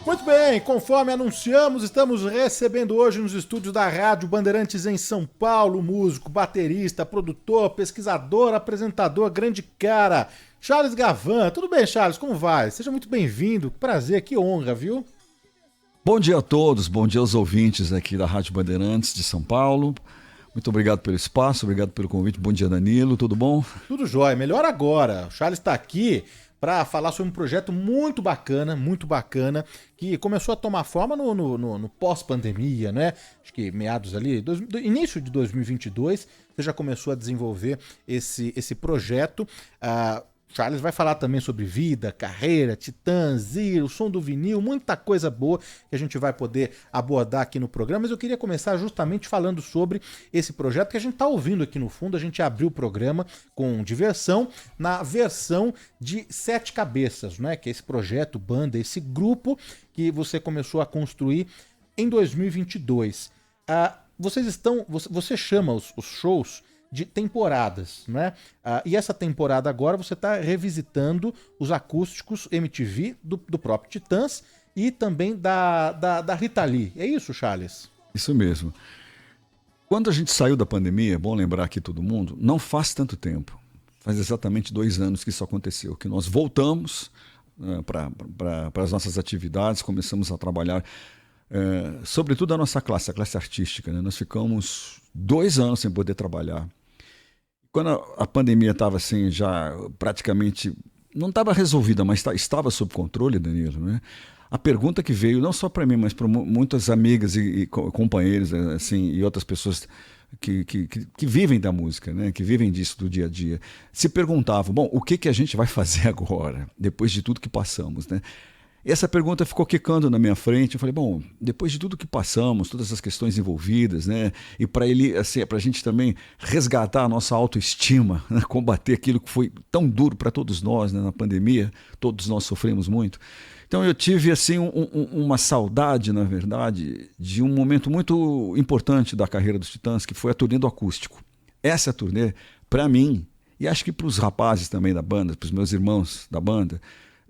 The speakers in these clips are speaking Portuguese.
Muito bem, conforme anunciamos, estamos recebendo hoje nos estúdios da Rádio Bandeirantes em São Paulo, músico, baterista, produtor, pesquisador, apresentador, grande cara, Charles Gavan. Tudo bem, Charles? Como vai? Seja muito bem-vindo, que prazer, que honra, viu? Bom dia a todos, bom dia aos ouvintes aqui da Rádio Bandeirantes de São Paulo. Muito obrigado pelo espaço, obrigado pelo convite. Bom dia, Danilo, tudo bom? Tudo jóia, melhor agora. O Charles está aqui para falar sobre um projeto muito bacana, que começou a tomar forma no pós-pandemia, né? Acho que meados ali, início de 2022, você já começou a desenvolver esse projeto. Charles vai falar também sobre vida, carreira, Titãs, o som do vinil, muita coisa boa que a gente vai poder abordar aqui no programa, mas eu queria começar justamente falando sobre esse projeto que a gente está ouvindo aqui no fundo. A gente abriu o programa com diversão na versão de 7 Cabeças, né? Que é esse projeto, banda, esse grupo que você começou a construir em 2022. Você chama os shows de temporadas, né? E essa temporada agora você está revisitando os acústicos MTV do próprio Titãs e também da Rita Lee. É isso, Charles? Isso mesmo. Quando a gente saiu da pandemia, é bom lembrar aqui todo mundo, não faz tanto tempo. Faz exatamente 2 anos que isso aconteceu, que nós voltamos para as nossas atividades, começamos a trabalhar, sobretudo a nossa classe, a classe artística, né? Nós ficamos 2 anos sem poder trabalhar. Quando a pandemia estava assim, já praticamente, não estava resolvida, mas estava sob controle, Danilo, né? A pergunta que veio, não só para mim, mas para muitas amigas e companheiros assim, e outras pessoas que vivem da música, né? Que vivem disso do dia a dia, se perguntavam, bom, o que a gente vai fazer agora, depois de tudo que passamos, né? E essa pergunta ficou quicando na minha frente. Eu falei, bom, depois de tudo que passamos, todas as questões envolvidas, né? E para ele, assim, para a gente também resgatar a nossa autoestima, né? Combater aquilo que foi tão duro para todos nós, né? Na pandemia, todos nós sofremos muito. Então eu tive assim uma saudade, na verdade, de um momento muito importante da carreira dos Titãs, que foi a turnê do acústico. Essa turnê, para mim, e acho que para os rapazes também da banda, para os meus irmãos da banda,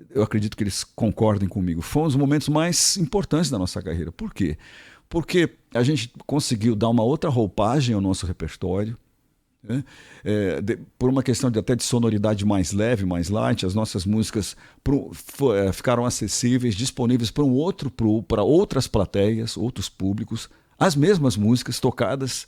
eu acredito que eles concordem comigo, foi um dos momentos mais importantes da nossa carreira. Por quê? Porque a gente conseguiu dar uma outra roupagem ao nosso repertório, né? Por uma questão até de sonoridade mais leve, mais light, as nossas músicas ficaram acessíveis, disponíveis para outras plateias, outros públicos, as mesmas músicas tocadas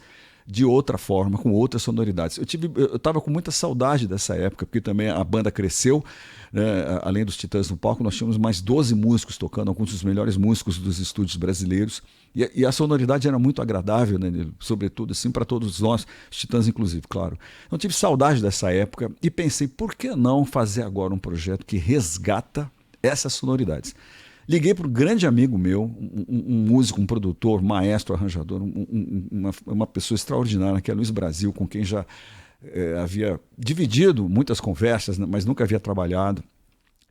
de outra forma, com outras sonoridades. Eu estava com muita saudade dessa época, porque também a banda cresceu, né? Além dos Titãs no palco, nós tínhamos mais 12 músicos tocando, alguns dos melhores músicos dos estúdios brasileiros, e a sonoridade era muito agradável, né? Sobretudo assim, para todos nós, os Titãs inclusive, claro. Então tive saudade dessa época e pensei, por que não fazer agora um projeto que resgata essas sonoridades? Liguei para um grande amigo meu, um músico, um produtor, maestro, arranjador, uma pessoa extraordinária, que é Luiz Brasil, com quem já havia dividido muitas conversas, mas nunca havia trabalhado.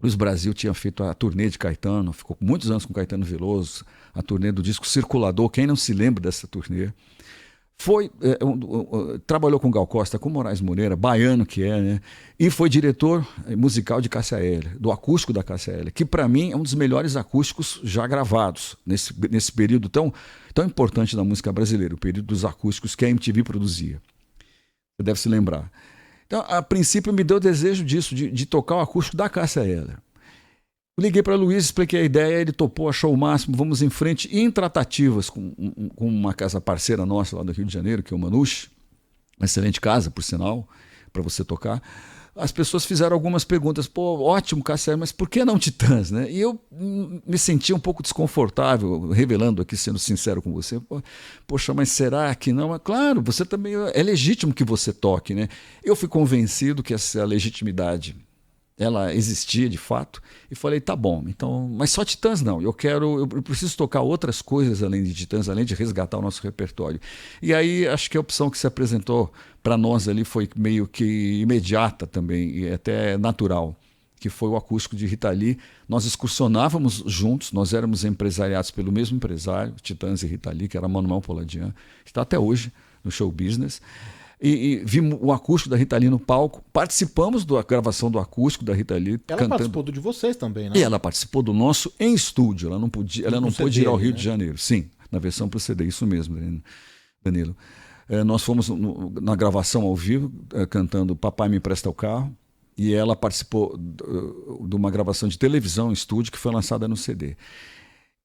Luiz Brasil tinha feito a turnê de Caetano, ficou muitos anos com Caetano Veloso, a turnê do disco Circulador, quem não se lembra dessa turnê? Trabalhou com Gal Costa, com Moraes Moreira, baiano que é, né? E foi diretor musical de Cássia Eller, do acústico da Cássia Eller, que para mim é um dos melhores acústicos já gravados nesse período tão importante da música brasileira, o período dos acústicos que a MTV produzia. Você deve se lembrar. Então, a princípio me deu o desejo disso, de tocar o acústico da Cássia Eller. Liguei para Luiz, expliquei a ideia, ele topou, achou o máximo, vamos em frente, e em tratativas com uma casa parceira nossa lá do Rio de Janeiro, que é o Manouche, uma excelente casa, por sinal, para você tocar. As pessoas fizeram algumas perguntas, pô, ótimo, Cássia, mas por que não Titãs, né? E eu me senti um pouco desconfortável, revelando aqui, sendo sincero com você, poxa, mas será que não? Mas, claro, você também, é legítimo que você toque, né? Eu fui convencido que essa legitimidade ela existia de fato, e falei, tá bom, então, mas só Titãs não, eu preciso tocar outras coisas além de Titãs, além de resgatar o nosso repertório. E aí acho que a opção que se apresentou para nós ali foi meio que imediata também, e até natural, que foi o acústico de Rita Lee. Nós excursionávamos juntos, nós éramos empresariados pelo mesmo empresário, Titãs e Rita Lee, que era Manuel Poladian, que está até hoje no show business. e vimos o acústico da Rita Lee no palco. Participamos da gravação do acústico da Rita Lee. Ela cantando. Participou de vocês também, né? E ela participou do nosso em estúdio. Ela não pôde ir ao Rio de Janeiro. Sim, na versão para o CD, isso mesmo, Danilo. Nós fomos na gravação ao vivo, cantando Papai Me Empresta o Carro, e ela participou de uma gravação de televisão em estúdio que foi lançada no CD.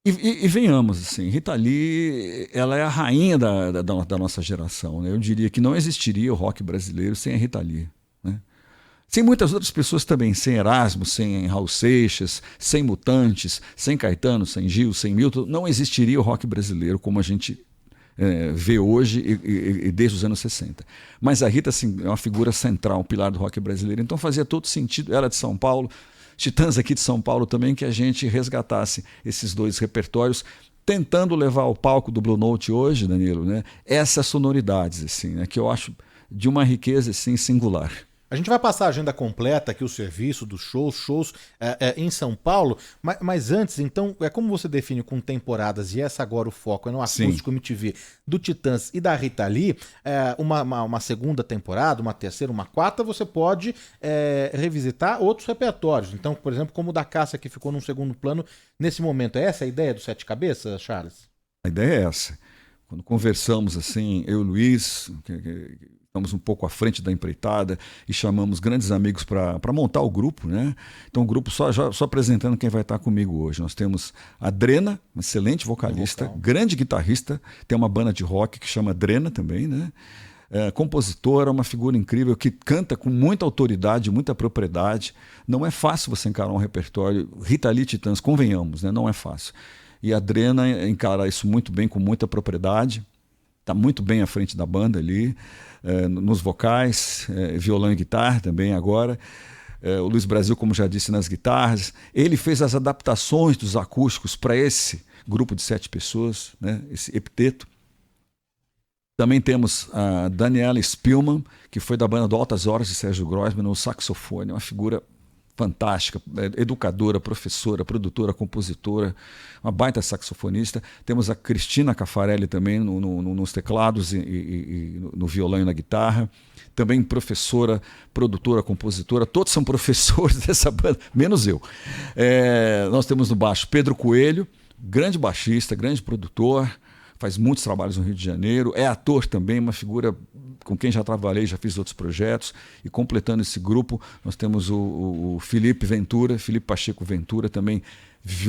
E venhamos, assim, Rita Lee, ela é a rainha da nossa geração, né? Eu diria que não existiria o rock brasileiro sem a Rita Lee, né? Sem muitas outras pessoas também, sem Erasmo, sem Raul Seixas, sem Mutantes, sem Caetano, sem Gil, sem Milton, não existiria o rock brasileiro como a gente vê hoje e desde os anos 60. Mas a Rita, assim, é uma figura central, um pilar do rock brasileiro, então fazia todo sentido, ela é de São Paulo, Titãs aqui de São Paulo também, que a gente resgatasse esses dois repertórios, tentando levar ao palco do Blue Note hoje, Danilo, né, essas sonoridades, assim, né, que eu acho de uma riqueza assim, singular. A gente vai passar a agenda completa aqui, o serviço dos shows em São Paulo, mas antes, então, como você define com temporadas, e essa agora o foco é no acústico MTV do Titãs e da Rita Lee, uma segunda temporada, uma terceira, uma quarta, você pode revisitar outros repertórios. Então, por exemplo, como o da Cássia, que ficou num segundo plano nesse momento. É essa a ideia do Sete Cabeças, Charles? A ideia é essa. Quando conversamos assim, eu e o Luiz, estamos um pouco à frente da empreitada e chamamos grandes amigos para montar o grupo, né? Então o grupo, só apresentando quem vai estar comigo hoje. Nós temos a Drena, uma excelente vocalista, grande guitarrista, tem uma banda de rock que chama Drena também, né? Compositora, uma figura incrível que canta com muita autoridade, muita propriedade. Não é fácil você encarar um repertório. Rita Lee, Titãs, convenhamos, né? Não é fácil. E a Drena encara isso muito bem, com muita propriedade. Está muito bem à frente da banda ali, nos vocais, violão e guitarra também agora. O Luiz Brasil, como já disse, nas guitarras. Ele fez as adaptações dos acústicos para esse grupo de 7 pessoas, né, esse epiteto. Também temos a Daniela Spielmann, que foi da banda do Altas Horas de Sérgio Grossman, no saxofone, uma figura fantástica, educadora, professora, produtora, compositora, uma baita saxofonista. Temos a Cristina Caffarelli também nos teclados e no violão e na guitarra. Também professora, produtora, compositora. Todos são professores dessa banda, menos eu. Nós temos no baixo Pedro Coelho, grande baixista, grande produtor, faz muitos trabalhos no Rio de Janeiro, é ator também, uma figura com quem já trabalhei, já fiz outros projetos. E completando esse grupo, nós temos o Felipe Pacheco Ventura, também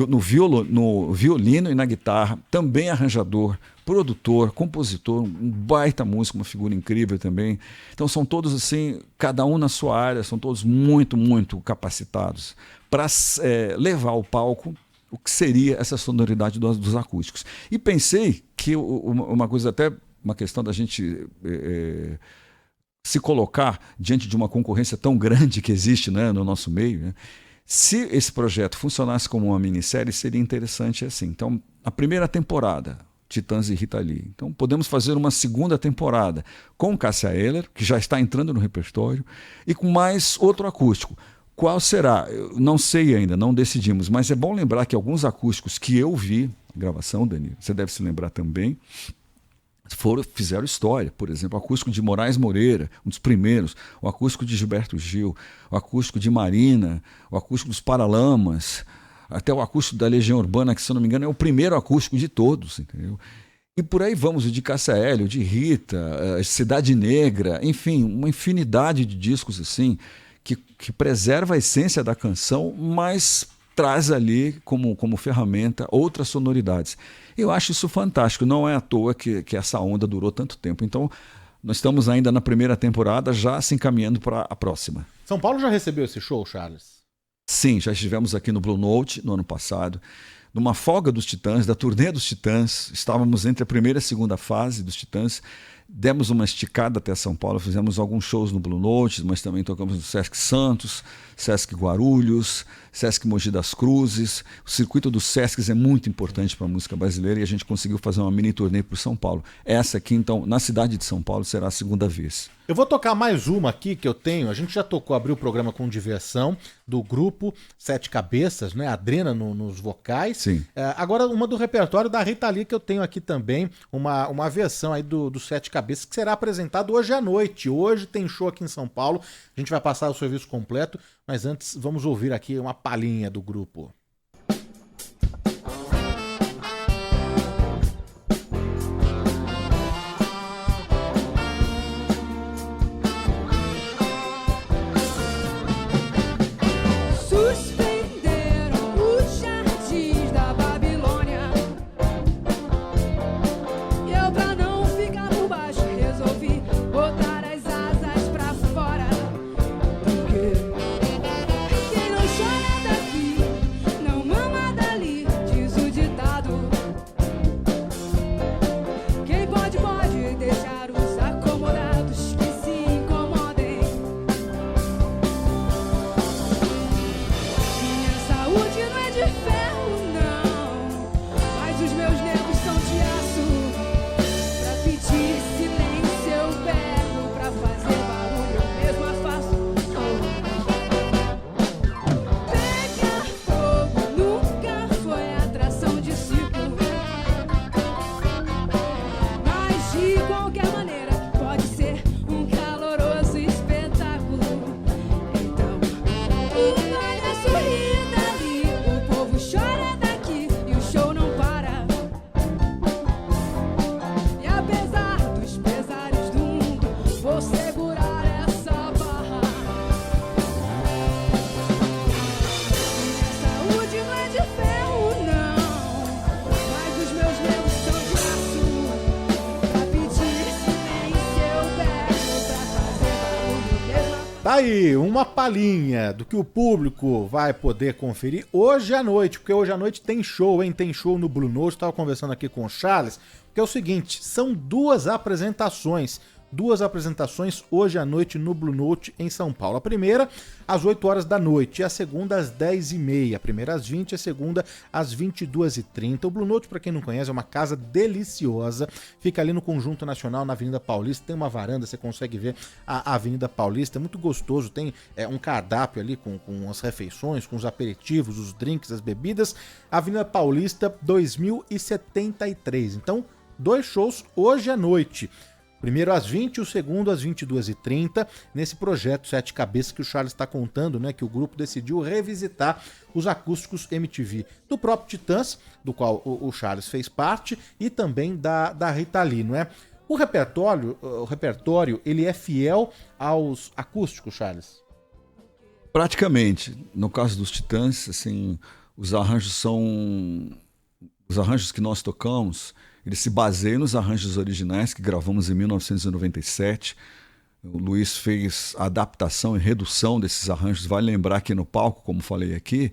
no violino e na guitarra, também arranjador, produtor, compositor, um baita músico, uma figura incrível também. Então são todos assim, cada um na sua área, são todos muito, muito capacitados para levar ao palco o que seria essa sonoridade dos acústicos. E pensei que uma coisa, até uma questão da gente se colocar diante de uma concorrência tão grande que existe, né, no nosso meio, né? Se esse projeto funcionasse como uma minissérie, seria interessante assim. Então, a primeira temporada, Titãs e Rita Lee. Então, podemos fazer uma segunda temporada com Cássia Eller, que já está entrando no repertório, e com mais outro acústico. Qual será? Eu não sei ainda, não decidimos, mas é bom lembrar que alguns acústicos que eu vi, gravação, Danilo, você deve se lembrar também, fizeram história. Por exemplo, o acústico de Moraes Moreira, um dos primeiros, o acústico de Gilberto Gil, o acústico de Marina, o acústico dos Paralamas, até o acústico da Legião Urbana, que, se eu não me engano, é o primeiro acústico de todos, entendeu? E por aí vamos, o de Cássia Eller, o de Rita, Cidade Negra, enfim, uma infinidade de discos assim, que preserva a essência da canção, mas traz ali como ferramenta outras sonoridades. Eu acho isso fantástico, não é à toa que essa onda durou tanto tempo. Então, nós estamos ainda na primeira temporada, já se encaminhando para a próxima. São Paulo já recebeu esse show, Charles? Sim, já estivemos aqui no Blue Note no ano passado, numa folga dos Titãs, da turnê dos Titãs. Estávamos entre a primeira e a segunda fase dos Titãs. Demos uma esticada até São Paulo, fizemos alguns shows no Blue Note, mas também tocamos no Sesc Santos, Sesc Guarulhos, Sesc Mogi das Cruzes. O circuito dos Sescs é muito importante para a música brasileira e a gente conseguiu fazer uma mini turnê por São Paulo. Essa aqui, então, na cidade de São Paulo, será a segunda vez. Eu vou tocar mais uma aqui que eu tenho. A gente já tocou, abriu o programa com diversão do grupo Sete Cabeças, né? A Drena nos vocais. Sim. Agora uma do repertório da Rita Lee que eu tenho aqui também, uma versão aí do Sete Cabeças. Cabeças, que será apresentado hoje à noite. Hoje tem show aqui em São Paulo, a gente vai passar o serviço completo, mas antes vamos ouvir aqui uma palhinha do grupo. Tá aí, uma palhinha do que o público vai poder conferir hoje à noite, porque hoje à noite tem show, hein? Tem show no Blue Note, estava conversando aqui com o Charles, que é o seguinte, são duas apresentações hoje à noite no Blue Note em São Paulo. A primeira às 8 horas da noite e a segunda às 10h30. A primeira às 20 e a segunda às 22h30. O Blue Note, para quem não conhece, é uma casa deliciosa. Fica ali no Conjunto Nacional, na Avenida Paulista. Tem uma varanda, você consegue ver a Avenida Paulista. É muito gostoso. Tem um cardápio ali com as refeições, com os aperitivos, os drinks, as bebidas. Avenida Paulista 2073. Então, 2 shows hoje à noite. Primeiro às 20 e o segundo às 22h30, nesse projeto Sete Cabeças que o Charles está contando, né, que o grupo decidiu revisitar os acústicos MTV do próprio Titãs, do qual o Charles fez parte, e também da Rita Lee, não é? O repertório, ele é fiel aos acústicos, Charles? Praticamente. No caso dos Titãs, assim, os arranjos que nós tocamos, eles se baseiam nos arranjos originais que gravamos em 1997. O Luiz fez a adaptação e redução desses arranjos. Vale lembrar que no palco, como falei aqui,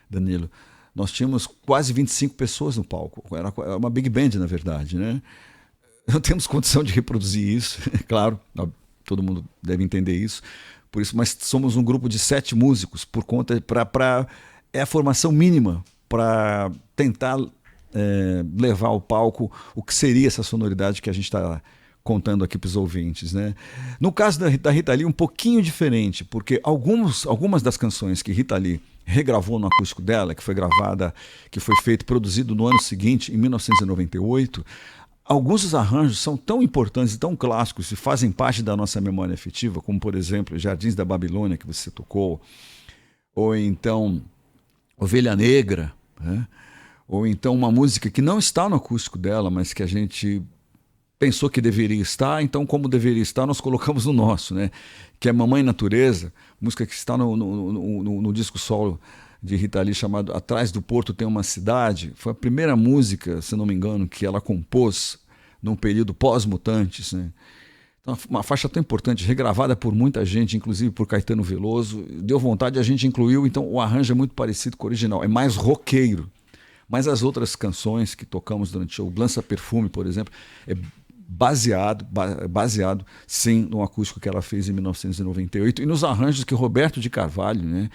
Danilo, nós tínhamos quase 25 pessoas no palco. Era uma big band, na verdade, né? Não temos condição de reproduzir isso, é claro, todo mundo deve entender isso. Por isso, mas somos um grupo de 7 músicos, é a formação mínima para tentar levar ao palco o que seria essa sonoridade que a gente está contando aqui para os ouvintes, né? No caso da Rita Lee, um pouquinho diferente, porque algumas das canções que Rita Lee regravou no acústico dela, que foi feito, produzido no ano seguinte, em 1998, alguns dos arranjos são tão importantes e tão clássicos e fazem parte da nossa memória afetiva, como, por exemplo, Jardins da Babilônia, que você tocou, ou então Ovelha Negra, né? Ou então uma música que não está no acústico dela, mas que a gente pensou que deveria estar, então como deveria estar, nós colocamos no nosso, né? Que é Mamãe Natureza, música que está no disco solo de Rita Lee chamado Atrás do Porto Tem uma Cidade. Foi a primeira música, se não me engano, que ela compôs num período pós-Mutantes, né? Então, uma faixa tão importante, regravada por muita gente, inclusive por Caetano Veloso, deu vontade, a gente incluiu, então o arranjo é muito parecido com o original, é mais roqueiro. Mas as outras canções que tocamos durante o show, Lança Perfume, por exemplo, é baseado, sim, no acústico que ela fez em 1998 e nos arranjos que Roberto de Carvalho, né?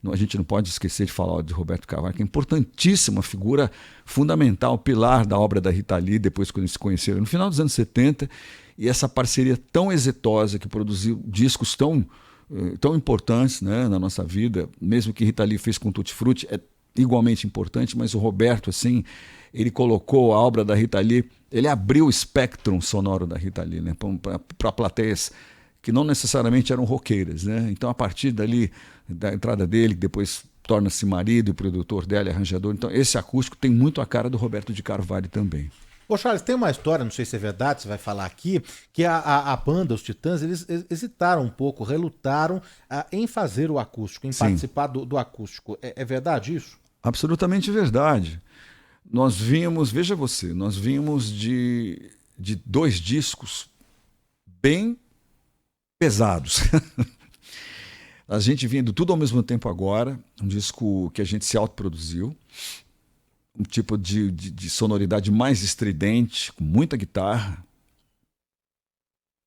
A gente não pode esquecer de falar de Roberto Carvalho, que é importantíssima, figura fundamental, pilar da obra da Rita Lee, depois quando eles se conheceram no final dos anos 70, e essa parceria tão exitosa que produziu discos tão importantes, né, na nossa vida, mesmo que Rita Lee fez com Tutti Frutti, igualmente importante, mas o Roberto, assim, ele colocou a obra da Rita Lee, ele abriu o espectro sonoro da Rita Lee, né, para plateias que não necessariamente eram roqueiras, né? Então, a partir dali, da entrada dele, que depois torna-se marido e produtor dela, e arranjador, então esse acústico tem muito a cara do Roberto de Carvalho também. Ô Charles, tem uma história, não sei se é verdade, você vai falar aqui, que a banda, os Titãs, eles hesitaram um pouco, relutaram em fazer o acústico, em Sim. participar do acústico. É verdade isso? Absolutamente verdade. Nós vimos, veja você, nós vimos de 2 discos bem pesados. A gente vindo tudo ao mesmo tempo agora, um disco que a gente se autoproduziu, um tipo de sonoridade mais estridente, com muita guitarra,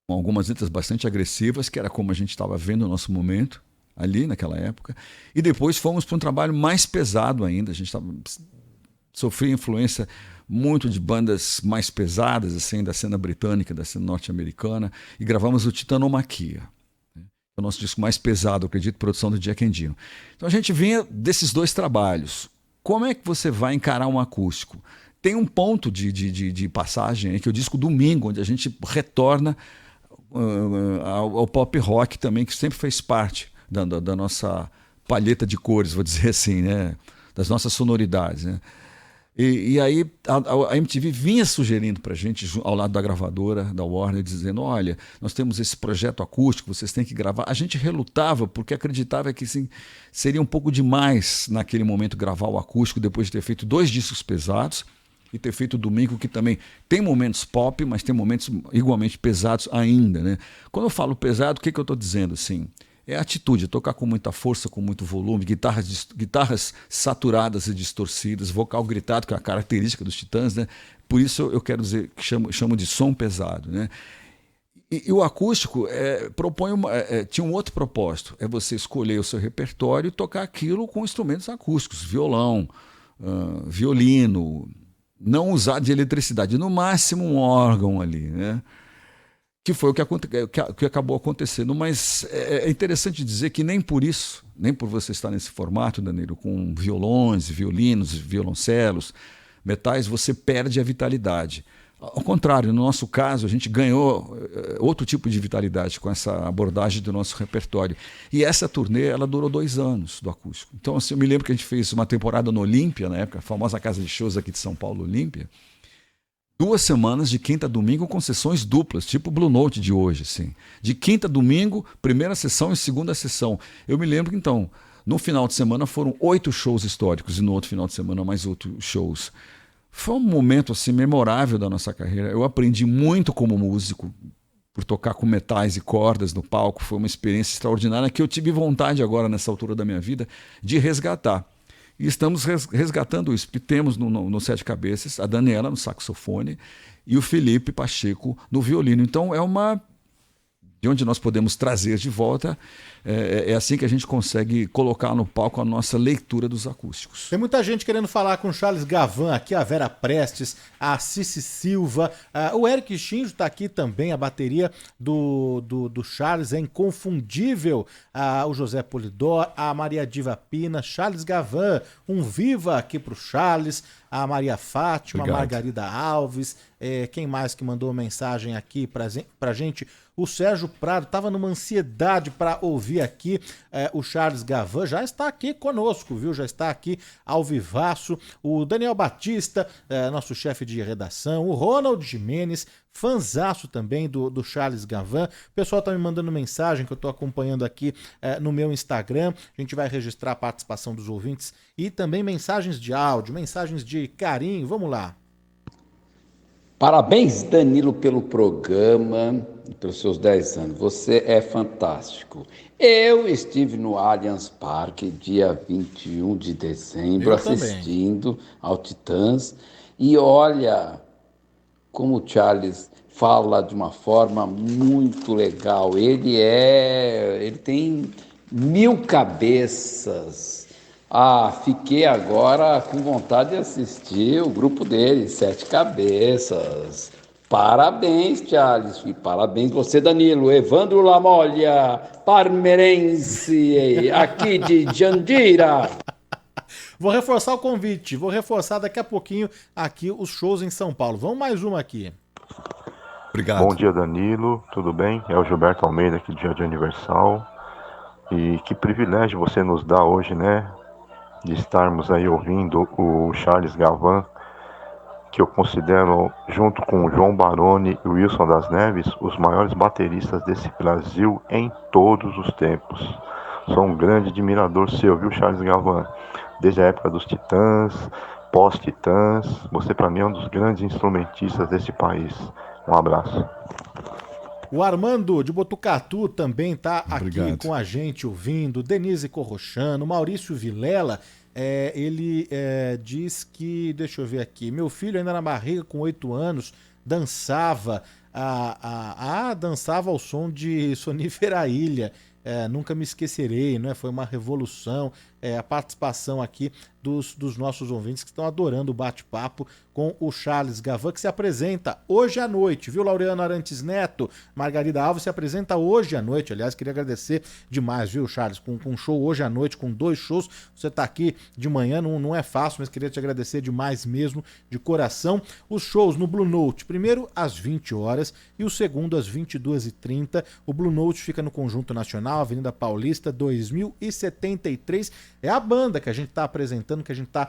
com algumas letras bastante agressivas, que era como a gente estava vendo no nosso momento, ali naquela época. E depois fomos para um trabalho mais pesado ainda, a gente sofria influência muito de bandas mais pesadas, assim, da cena britânica, da cena norte-americana, e gravamos o Titanomaquia, o nosso disco mais pesado, eu acredito, produção do Jack Endino. Então a gente vinha desses 2 trabalhos. Como é que você vai encarar um acústico? Tem um ponto de passagem aí, que é o disco Domingo, onde a gente retorna ao pop rock também, que sempre fez parte da nossa palheta de cores, vou dizer assim, né? Das nossas sonoridades, né? E aí a MTV vinha sugerindo para a gente, ao lado da gravadora, da Warner, dizendo, olha, nós temos esse projeto acústico, vocês têm que gravar. A gente relutava porque acreditava que sim, seria um pouco demais naquele momento gravar o acústico depois de ter feito 2 discos pesados e ter feito o Domingo, que também tem momentos pop, mas tem momentos igualmente pesados ainda, né? Quando eu falo pesado, o que eu estou dizendo, assim? É a atitude, tocar com muita força, com muito volume, guitarras saturadas e distorcidas, vocal gritado, que é a característica dos Titãs, né? Por isso eu quero dizer que chamo de som pesado, né? E o acústico tinha um outro propósito, é você escolher o seu repertório e tocar aquilo com instrumentos acústicos, violão, violino, não usar de eletricidade, no máximo um órgão ali, né? Que foi o que acabou acontecendo. Mas é interessante dizer que nem por isso, nem por você estar nesse formato, Danilo, com violões, violinos, violoncelos, metais, você perde a vitalidade. Ao contrário, no nosso caso, a gente ganhou outro tipo de vitalidade com essa abordagem do nosso repertório. E essa turnê, ela durou 2 anos do acústico. Então, assim, eu me lembro que a gente fez uma temporada no Olímpia, na época, a famosa casa de shows aqui de São Paulo, Olímpia, 2 semanas de quinta a domingo com sessões duplas, tipo o Blue Note de hoje, assim. De quinta a domingo, primeira sessão e segunda sessão. Eu me lembro que, então, no final de semana foram 8 shows históricos e no outro final de semana mais 8 shows. Foi um momento, assim, memorável da nossa carreira. Eu aprendi muito como músico, por tocar com metais e cordas no palco. Foi uma experiência extraordinária que eu tive vontade agora, nessa altura da minha vida, de resgatar. E estamos resgatando isso, porque temos no Sete Cabeças a Daniela no saxofone e o Felipe Pacheco no violino. Então de onde nós podemos trazer de volta, é assim que a gente consegue colocar no palco a nossa leitura dos acústicos. Tem muita gente querendo falar com o Charles Gavan aqui, a Vera Prestes, a Cici Silva, o Eric Shinjo está aqui também, a bateria do Charles é inconfundível, o José Polidor, a Maria Diva Pina, Charles Gavan, um viva aqui pro Charles, a Maria Fátima, a Margarida Alves, quem mais que mandou mensagem aqui pra gente? O Sérgio Prado estava numa ansiedade para ouvir aqui o Charles Gavan, já está aqui conosco, viu? Já está aqui ao vivaço. O Daniel Batista, nosso chefe de redação, o Ronald Jimenez, fanzaço também do Charles Gavan. O pessoal está me mandando mensagem que eu estou acompanhando aqui no meu Instagram. A gente vai registrar a participação dos ouvintes e também mensagens de áudio, mensagens de carinho. Vamos lá. Parabéns, Danilo, pelo programa, pelos seus 10 anos. Você é fantástico. Eu estive no Allianz Parque, dia 21 de dezembro, assistindo ao Titãs. E olha como o Charles fala de uma forma muito legal. Ele tem 1000 cabeças. Fiquei agora com vontade de assistir o grupo dele, Sete Cabeças. Parabéns, Charles, e parabéns você, Danilo. Evandro Lamolha, parmeirense, aqui de Jandira. Vou reforçar o convite, vou reforçar daqui a pouquinho aqui os shows em São Paulo. Vamos mais uma aqui. Obrigado. Bom dia, Danilo, tudo bem? É o Gilberto Almeida aqui, dia de Universal. E que privilégio você nos dá hoje, né? De estarmos aí ouvindo o Charles Gavan, que eu considero, junto com o João Baroni e o Wilson das Neves, os maiores bateristas desse Brasil em todos os tempos. Sou um grande admirador seu, viu, Charles Gavan? Desde a época dos Titãs, pós-Titãs, você para mim é um dos grandes instrumentistas desse país. Um abraço. O Armando de Botucatu também está aqui Obrigado. com a gente ouvindo. Denise Corrochano, Maurício Vilela, ele diz que, deixa eu ver aqui, meu filho ainda na barriga com 8 anos dançava, dançava ao som de Sonífera Ilha. Nunca me esquecerei, né? Foi uma revolução. A participação aqui dos nossos ouvintes que estão adorando o bate-papo com o Charles Gavan, que se apresenta hoje à noite, viu, Laureano Arantes Neto? Margarida Alves se apresenta hoje à noite. Aliás, queria agradecer demais, viu, Charles? Com um show hoje à noite, com 2 shows. Você tá aqui de manhã, não é fácil, mas queria te agradecer demais mesmo, de coração. Os shows no Blue Note, primeiro às 20 horas e o segundo às 22h30. O Blue Note fica no Conjunto Nacional, Avenida Paulista, 2073. É a banda que a gente está apresentando, que a gente está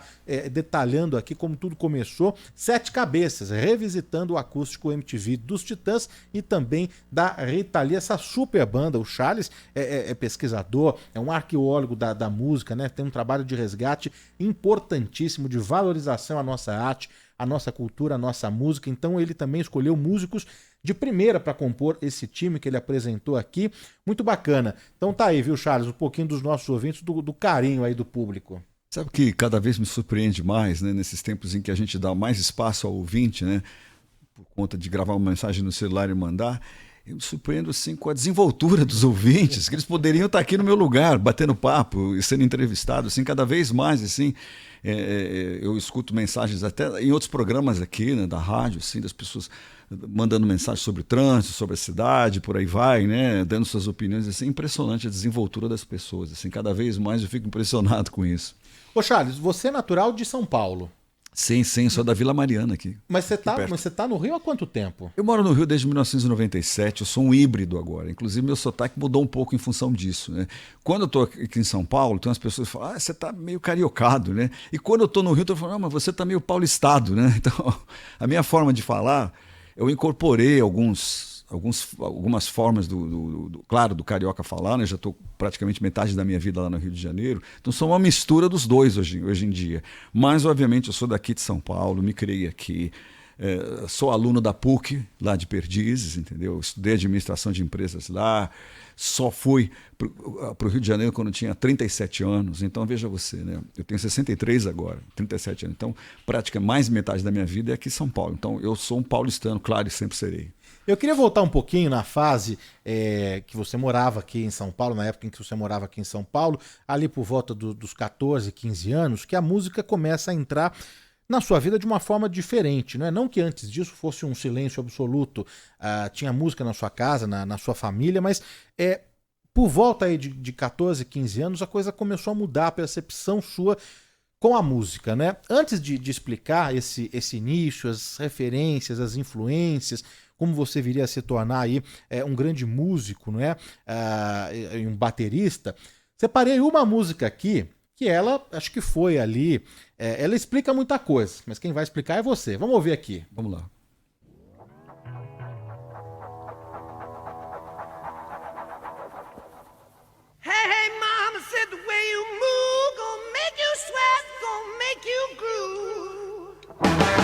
detalhando aqui como tudo começou. 7 Cabeças, revisitando o acústico MTV dos Titãs e também da Rita Lee, essa super banda. O Charles é pesquisador, é um arqueólogo da música, né? Tem um trabalho de resgate importantíssimo, de valorização à nossa arte, à nossa cultura, à nossa música. Então ele também escolheu músicos de primeira para compor esse time que ele apresentou aqui. Muito bacana. Então tá aí, viu, Charles? Um pouquinho dos nossos ouvintes, do carinho aí do público. Sabe que cada vez me surpreende mais, né? Nesses tempos em que a gente dá mais espaço ao ouvinte, né? Por conta de gravar uma mensagem no celular e mandar, eu me surpreendo assim com a desenvoltura dos ouvintes, que eles poderiam estar aqui no meu lugar, batendo papo e sendo entrevistados, assim, cada vez mais, assim. Eu escuto mensagens até em outros programas aqui, né, da rádio, assim, das pessoas mandando mensagens sobre o trânsito, sobre a cidade, por aí vai, né, dando suas opiniões. Assim, impressionante a desenvoltura das pessoas. Assim, cada vez mais eu fico impressionado com isso. Ô Charles, você é natural de São Paulo. Sim, sou da Vila Mariana aqui. Mas você tá no Rio há quanto tempo? Eu moro no Rio desde 1997, eu sou um híbrido agora. Inclusive, meu sotaque mudou um pouco em função disso, né? Quando eu estou aqui em São Paulo, tem umas pessoas que falam, você está meio cariocado, né? E quando eu estou no Rio, eu falo, mas você está meio paulistado, né? Então, a minha forma de falar, eu incorporei algumas formas do carioca falar, né? Já estou praticamente metade da minha vida lá no Rio de Janeiro, então sou uma mistura dos dois hoje em dia. Mas, obviamente, eu sou daqui de São Paulo, me criei aqui, sou aluno da PUC, lá de Perdizes, entendeu? Estudei administração de empresas lá, só fui para o Rio de Janeiro quando eu tinha 37 anos, então veja você, né? Eu tenho 63 agora, 37 anos, então praticamente mais metade da minha vida é aqui em São Paulo, então eu sou um paulistano, claro, e sempre serei. Eu queria voltar um pouquinho na fase que você morava aqui em São Paulo, na época em que você morava aqui em São Paulo, ali por volta dos 14, 15 anos, que a música começa a entrar na sua vida de uma forma diferente, não é? Não que antes disso fosse um silêncio absoluto, tinha música na sua casa, na sua família, mas por volta aí de 14, 15 anos, a coisa começou a mudar, a percepção sua com a música, né? Antes de explicar esse início, as referências, as influências, como você viria a se tornar aí um grande músico, não é? Um baterista, separei uma música aqui que ela, acho que foi ali, ela explica muita coisa, mas quem vai explicar é você. Vamos ouvir aqui. Vamos lá. Hey, mama said the way you move gonna make you sweat, gonna make you groove. Hey!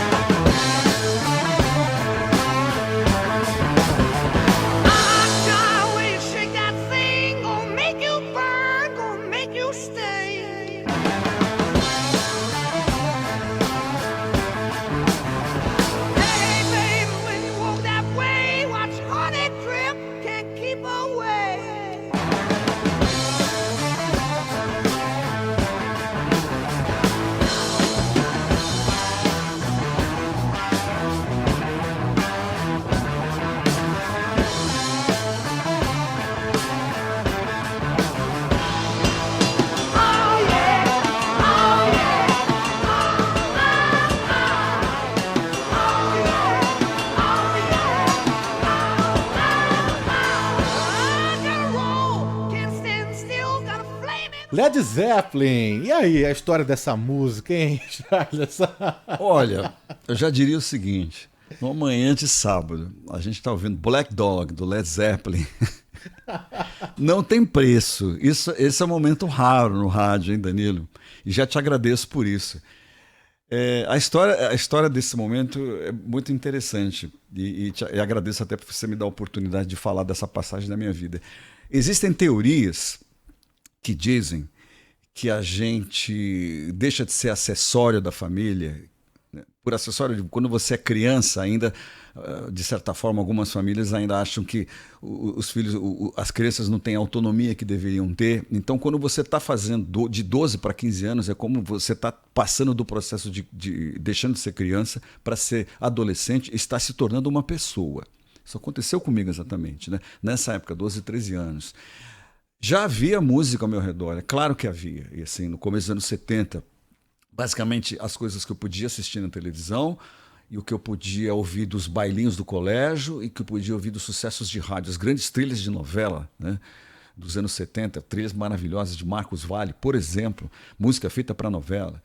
Led Zeppelin. E aí, a história dessa música, hein, Charles? Olha, eu já diria o seguinte. Uma manhã de sábado, a gente está ouvindo Black Dog, do Led Zeppelin. Não tem preço. Esse é um momento raro no rádio, hein, Danilo? E já te agradeço por isso. A história desse momento é muito interessante. E agradeço até por você me dar a oportunidade de falar dessa passagem da minha vida. Existem teorias que dizem que a gente deixa de ser acessório da família. Por acessório, quando você é criança ainda, de certa forma, algumas famílias ainda acham que os filhos, as crianças não têm a autonomia que deveriam ter. Então, quando você está fazendo de 12 para 15 anos, é como você está passando do processo de deixando de ser criança para ser adolescente e está se tornando uma pessoa. Isso aconteceu comigo exatamente, né? Nessa época, 12, 13 anos. Já havia música ao meu redor, é claro que havia. E assim, no começo dos anos 70, basicamente, as coisas que eu podia assistir na televisão e o que eu podia ouvir dos bailinhos do colégio e que eu podia ouvir dos sucessos de rádio, as grandes trilhas de novela, né, dos anos 70, trilhas maravilhosas de Marcos Valle, por exemplo, música feita para novela.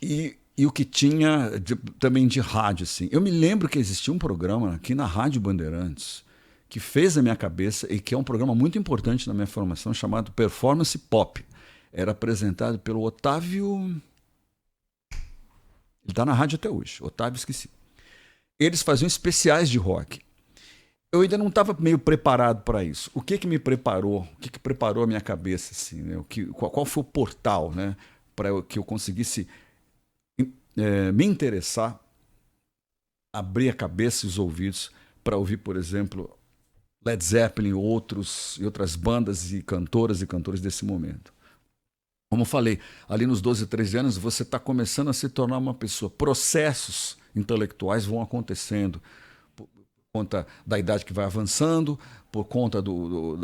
E o que tinha também de rádio. Assim. Eu me lembro que existia um programa aqui na Rádio Bandeirantes que fez a minha cabeça e que é um programa muito importante na minha formação, chamado Performance Pop. Era apresentado pelo Otávio... Ele está na rádio até hoje. Otávio, esqueci. Eles faziam especiais de rock. Eu ainda não estava meio preparado para isso. O que me preparou? O que preparou a minha cabeça? Assim, né? Qual foi o portal, né? Para que eu conseguisse me interessar, abrir a cabeça e os ouvidos para ouvir, por exemplo, Led Zeppelin e outras bandas e cantores desse momento. Como eu falei, ali nos 12, 13 anos, você está começando a se tornar uma pessoa. Processos intelectuais vão acontecendo por conta da idade que vai avançando, por conta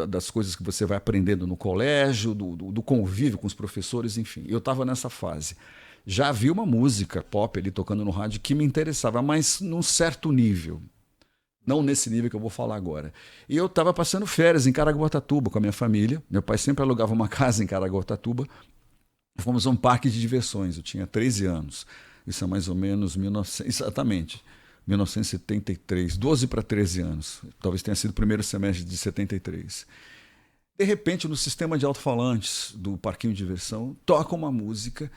das coisas que você vai aprendendo no colégio, do convívio com os professores, enfim. Eu estava nessa fase. Já havia uma música pop ali tocando no rádio que me interessava, mas num certo nível. Não nesse nível que eu vou falar agora. E eu estava passando férias em Caraguatatuba com a minha família. Meu pai sempre alugava uma casa em Caraguatatuba. Fomos a um parque de diversões. Eu tinha 13 anos. Isso é mais ou menos 1973. 12 para 13 anos. Talvez tenha sido o primeiro semestre de 73. De repente, no sistema de alto-falantes do parquinho de diversão, toca uma música.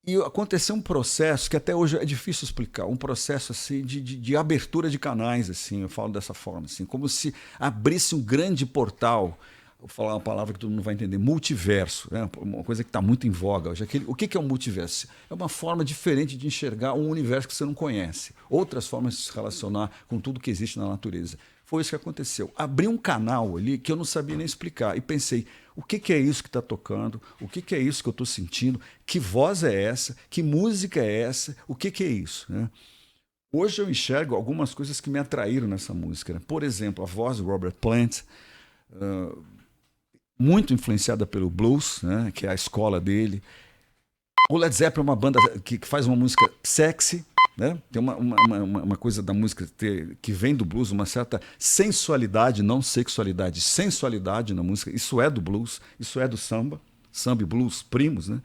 E aconteceu um processo que até hoje é difícil explicar, um processo assim, de abertura de canais, assim, eu falo dessa forma, assim, como se abrisse um grande portal, vou falar uma palavra que todo mundo vai entender, multiverso, né? Uma coisa que está muito em voga hoje. O que é um multiverso? É uma forma diferente de enxergar um universo que você não conhece, outras formas de se relacionar com tudo que existe na natureza. Foi isso que aconteceu. Abri um canal ali que eu não sabia nem explicar e pensei, o que é isso que está tocando? O que é isso que eu estou sentindo? Que voz é essa? Que música é essa? O que é isso? Né? Hoje eu enxergo algumas coisas que me atraíram nessa música. Né? Por exemplo, a voz do Robert Plant, muito influenciada pelo blues, né? Que é a escola dele. O Led Zeppelin é uma banda que faz uma música sexy, né? Tem uma coisa da música que vem do blues, uma certa sensualidade, não sexualidade, sensualidade na música. Isso é do blues, isso é do samba e blues primos, né?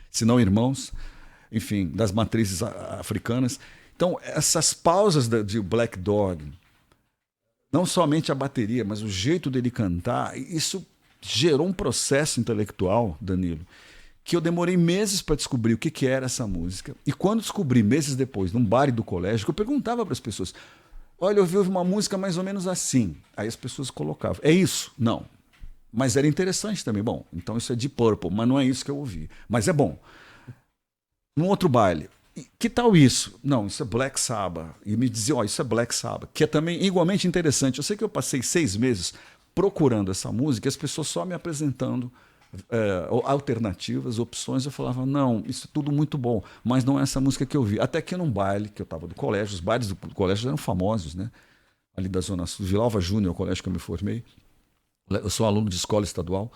Se não irmãos, enfim, das matrizes africanas. Então, essas pausas de Black Dog, não somente a bateria, mas o jeito dele cantar, isso gerou um processo intelectual, Danilo, que eu demorei meses para descobrir o que era essa música. E quando descobri, meses depois, num bar do colégio, que eu perguntava para as pessoas, olha, eu ouvi uma música mais ou menos assim. Aí as pessoas colocavam, é isso? Não. Mas era interessante também. Bom, então isso é Deep Purple, mas não é isso que eu ouvi. Mas é bom. Num outro baile, que tal isso? Não, isso é Black Sabbath. E me diziam, isso é Black Sabbath, que é também igualmente interessante. Eu sei que eu passei 6 meses procurando essa música e as pessoas só me apresentando alternativas, opções. Eu falava, não, isso é tudo muito bom, mas não é essa música que eu vi. Até que num baile, que eu estava do colégio, os bailes do colégio eram famosos, né? Ali da Zona Sul, Vilalva Júnior, o colégio que eu me formei. Eu sou aluno de escola estadual.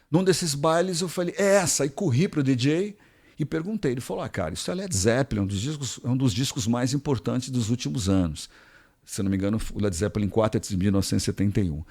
Num desses bailes eu falei, é essa, e corri para o DJ e perguntei. Ele falou, cara, isso é Led Zeppelin, um dos discos mais importantes dos últimos anos. Se não me engano, o Led Zeppelin 4 é de 1971.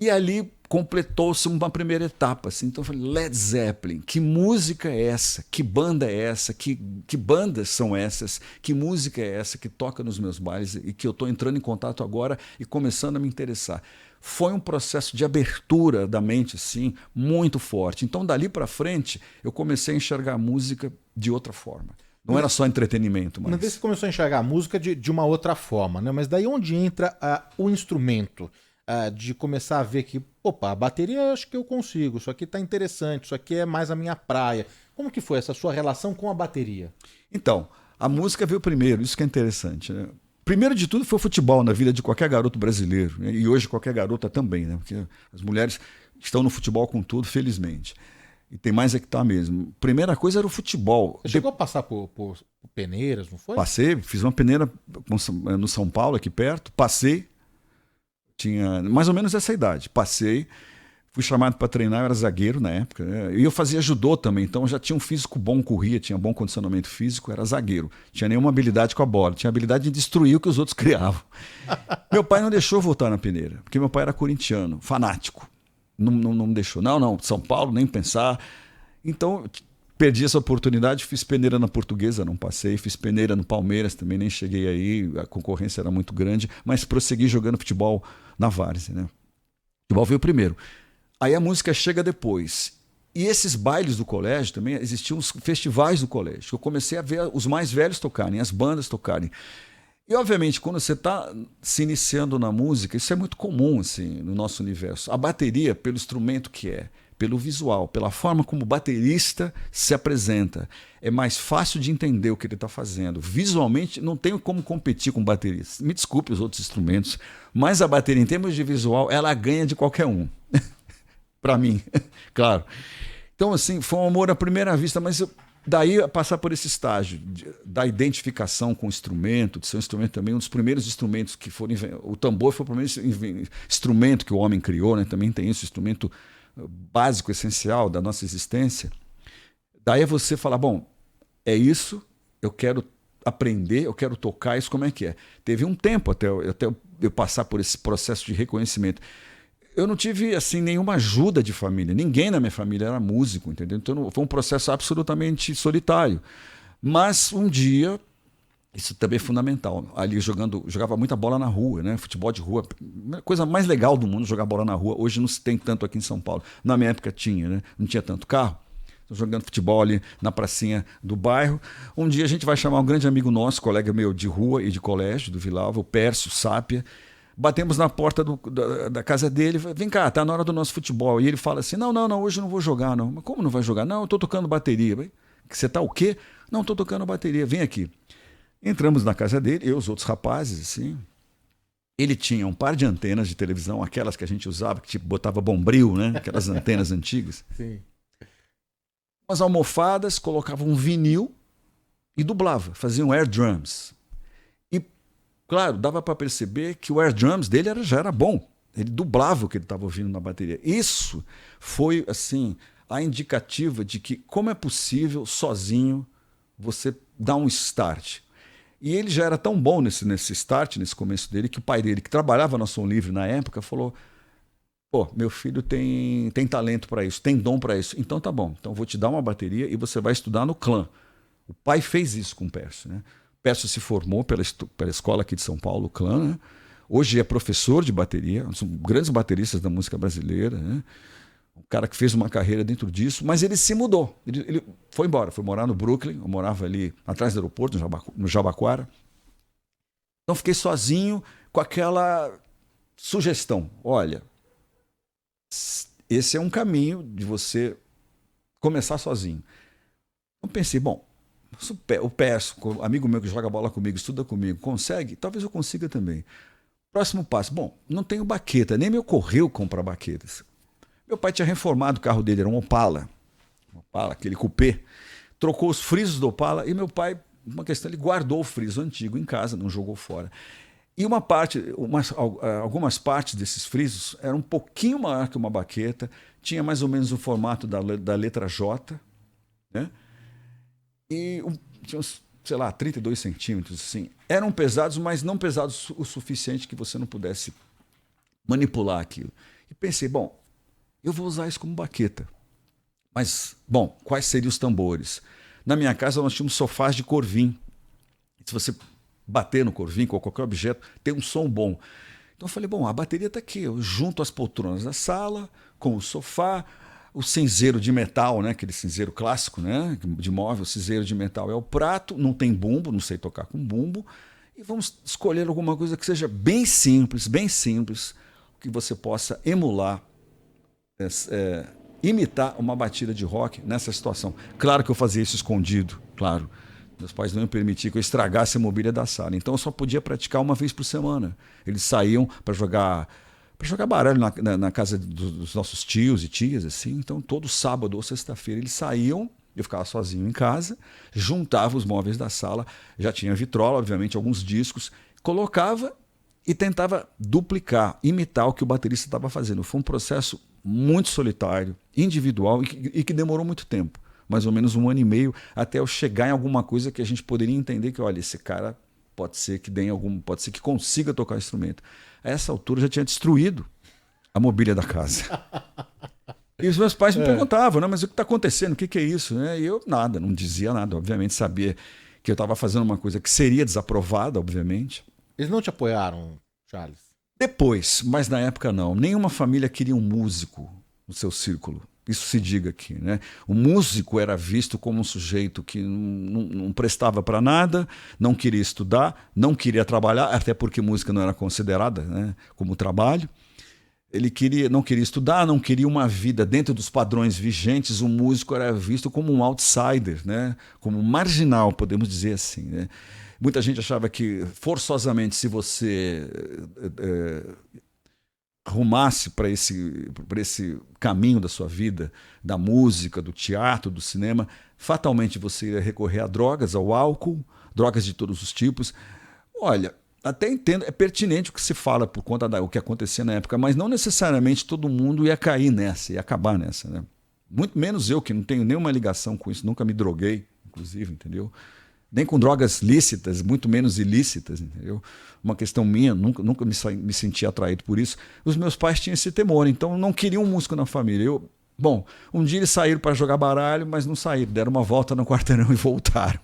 E ali completou-se uma primeira etapa. Assim. Então eu falei, Led Zeppelin, que música é essa? Que banda é essa? Que bandas são essas? Que música é essa que toca nos meus bailes e que eu estou entrando em contato agora e começando a me interessar? Foi um processo de abertura da mente assim, muito forte. Então, dali para frente, eu comecei a enxergar a música de outra forma. Não era só entretenimento. Mas daí você começou a enxergar a música de uma outra forma, né? Mas daí onde entra o instrumento? De começar a ver que, opa, a bateria acho que eu consigo, isso aqui tá interessante, isso aqui é mais a minha praia. Como que foi essa sua relação com a bateria? Então, a música veio primeiro, isso que é interessante, né? Primeiro de tudo foi o futebol na vida de qualquer garoto brasileiro, né? E hoje qualquer garota também, né? Porque as mulheres estão no futebol com tudo, felizmente. E tem mais é que tá mesmo. Primeira coisa era o futebol. Você chegou a passar por peneiras, não foi? Passei, fiz uma peneira no São Paulo, aqui perto, passei. Tinha mais ou menos essa idade. Passei, fui chamado para treinar, eu era zagueiro na época. Né? E eu fazia judô também, então eu já tinha um físico bom, corria, tinha bom condicionamento físico, era zagueiro. Tinha nenhuma habilidade com a bola, tinha habilidade de destruir o que os outros criavam. Meu pai não deixou eu voltar na peneira, porque meu pai era corintiano, fanático. Não deixou. Não, São Paulo, nem pensar. Então, perdi essa oportunidade, fiz peneira na Portuguesa, não passei, fiz peneira no Palmeiras, também nem cheguei aí, a concorrência era muito grande, mas prossegui jogando futebol na várzea, né? O futebol veio primeiro. Aí a música chega depois. E esses bailes do colégio também, existiam os festivais do colégio, que eu comecei a ver os mais velhos tocarem, as bandas tocarem. E, obviamente, quando você está se iniciando na música, isso é muito comum assim, no nosso universo. A bateria, pelo instrumento que é, pelo visual, pela forma como o baterista se apresenta, é mais fácil de entender o que ele está fazendo. Visualmente, não tenho como competir com o baterista. Me desculpe os outros instrumentos, mas a bateria, em termos de visual, ela ganha de qualquer um. Para mim, claro. Então, assim, foi um amor à primeira vista, mas daí passar por esse estágio da identificação com o instrumento, de ser um instrumento também, um dos primeiros instrumentos que foram inventados. O tambor foi o primeiro instrumento que o homem criou, né? Também tem isso, instrumento básico, essencial da nossa existência. Daí é você falar, bom, é isso, eu quero aprender, eu quero tocar isso, como é que é? Teve um tempo até eu passar por esse processo de reconhecimento. Eu não tive assim nenhuma ajuda de família, ninguém na minha família era músico, entendeu? Então foi um processo absolutamente solitário. Mas um dia, isso também é fundamental, ali jogava muita bola na rua, né? Futebol de rua, a coisa mais legal do mundo, jogar bola na rua. Hoje não se tem tanto aqui em São Paulo. Na minha época tinha, né? Não tinha tanto carro. Tô jogando futebol ali na pracinha do bairro. Um dia a gente vai chamar um grande amigo nosso, colega meu de rua e de colégio, do Vilava, o Pércio Sápia. Batemos na porta da casa dele, vem cá, tá na hora do nosso futebol. E ele fala assim, não, hoje eu não vou jogar, não. Mas como não vai jogar? Não, eu tô tocando bateria. Você tá o quê? Não, tô tocando bateria, vem aqui. Entramos na casa dele, eu e os outros rapazes, assim. Ele tinha um par de antenas de televisão, aquelas que a gente usava, que tipo botava bombril, né? Aquelas antenas antigas. Sim. Umas almofadas, colocava um vinil e dublava, fazia um air drums. E, claro, dava para perceber que o air drums dele já era bom. Ele dublava o que ele estava ouvindo na bateria. Isso foi, assim, a indicativa de que como é possível, sozinho, você dar um start. E ele já era tão bom nesse start, nesse começo dele, que o pai dele, que trabalhava na Som Livre na época, falou, pô, meu filho tem talento para isso, tem dom para isso. Então tá bom, então vou te dar uma bateria e você vai estudar no clã. O pai fez isso com o Pércio, né? O Pércio se formou pela escola aqui de São Paulo, o clã, né? Hoje é professor de bateria, são grandes bateristas da música brasileira, né? Um cara que fez uma carreira dentro disso, mas ele se mudou. Ele foi embora, foi morar no Brooklyn, eu morava ali atrás do aeroporto, no Jabaquara. Então fiquei sozinho com aquela sugestão. Olha, esse é um caminho de você começar sozinho. Então pensei, bom, o Pércio, amigo meu que joga bola comigo, estuda comigo, consegue? Talvez eu consiga também. Próximo passo, bom, não tenho baqueta, nem me ocorreu comprar baquetas. Meu pai tinha reformado o carro dele, era um Opala, aquele coupé. Trocou os frisos do Opala e meu pai, uma questão, ele guardou o friso antigo em casa, não jogou fora. E algumas partes desses frisos eram um pouquinho maior que uma baqueta, tinha mais ou menos o formato da letra J, né? E tinha uns, sei lá, 32 centímetros, assim. Eram pesados, mas não pesados o suficiente que você não pudesse manipular aquilo. E pensei, bom, eu vou usar isso como baqueta. Mas, bom, quais seriam os tambores? Na minha casa nós tínhamos sofás de corvim. Se você bater no corvim com qualquer objeto, tem um som bom. Então eu falei, bom, a bateria está aqui. Eu junto as poltronas da sala, com o sofá, o cinzeiro de metal, né? Aquele cinzeiro clássico, né? De móvel, o cinzeiro de metal é o prato, não tem bumbo, não sei tocar com bumbo. E vamos escolher alguma coisa que seja bem simples, que você possa emular, imitar uma batida de rock nessa situação. Claro que eu fazia isso escondido, claro. Meus pais não iam permitir que eu estragasse a mobília da sala. Então eu só podia praticar uma vez por semana. Eles saíam para jogar baralho na casa dos nossos tios e tias, assim. Então todo sábado ou sexta-feira eles saíam, eu ficava sozinho em casa, juntava os móveis da sala, já tinha vitrola, obviamente, alguns discos, colocava e tentava duplicar, imitar o que o baterista estava fazendo. Foi um processo muito solitário, individual e que demorou muito tempo. Mais ou menos 1 ano e meio, até eu chegar em alguma coisa que a gente poderia entender que, olha, esse cara pode ser que pode ser que consiga tocar instrumento. A essa altura eu já tinha destruído a mobília da casa. E os meus pais me perguntavam, mas o que está acontecendo? O que é isso? E eu não dizia nada, obviamente, sabia que eu estava fazendo uma coisa que seria desaprovada, obviamente. Eles não te apoiaram, Charles? Depois, mas na época não. Nenhuma família queria um músico no seu círculo. Isso se diga aqui, né? O músico era visto como um sujeito que não prestava para nada, não queria estudar, não queria trabalhar, até porque música não era considerada, né, como trabalho. Ele não queria estudar, não queria uma vida dentro dos padrões vigentes. O músico era visto como um outsider, né? Como um marginal, podemos dizer assim, né? Muita gente achava que, forçosamente, se você rumasse para esse caminho da sua vida, da música, do teatro, do cinema, fatalmente você ia recorrer a drogas, ao álcool, drogas de todos os tipos. Olha, até entendo, é pertinente o que se fala por conta do que acontecia na época, mas não necessariamente todo mundo ia cair nessa, ia acabar nessa, né? Muito menos eu, que não tenho nenhuma ligação com isso, nunca me droguei, inclusive, entendeu? Nem com drogas lícitas, muito menos ilícitas, entendeu? Uma questão minha, nunca me senti atraído por isso. Os meus pais tinham esse temor, então não queriam um músico na família. Bom, um dia eles saíram para jogar baralho, mas não saíram, deram uma volta no quarteirão e voltaram.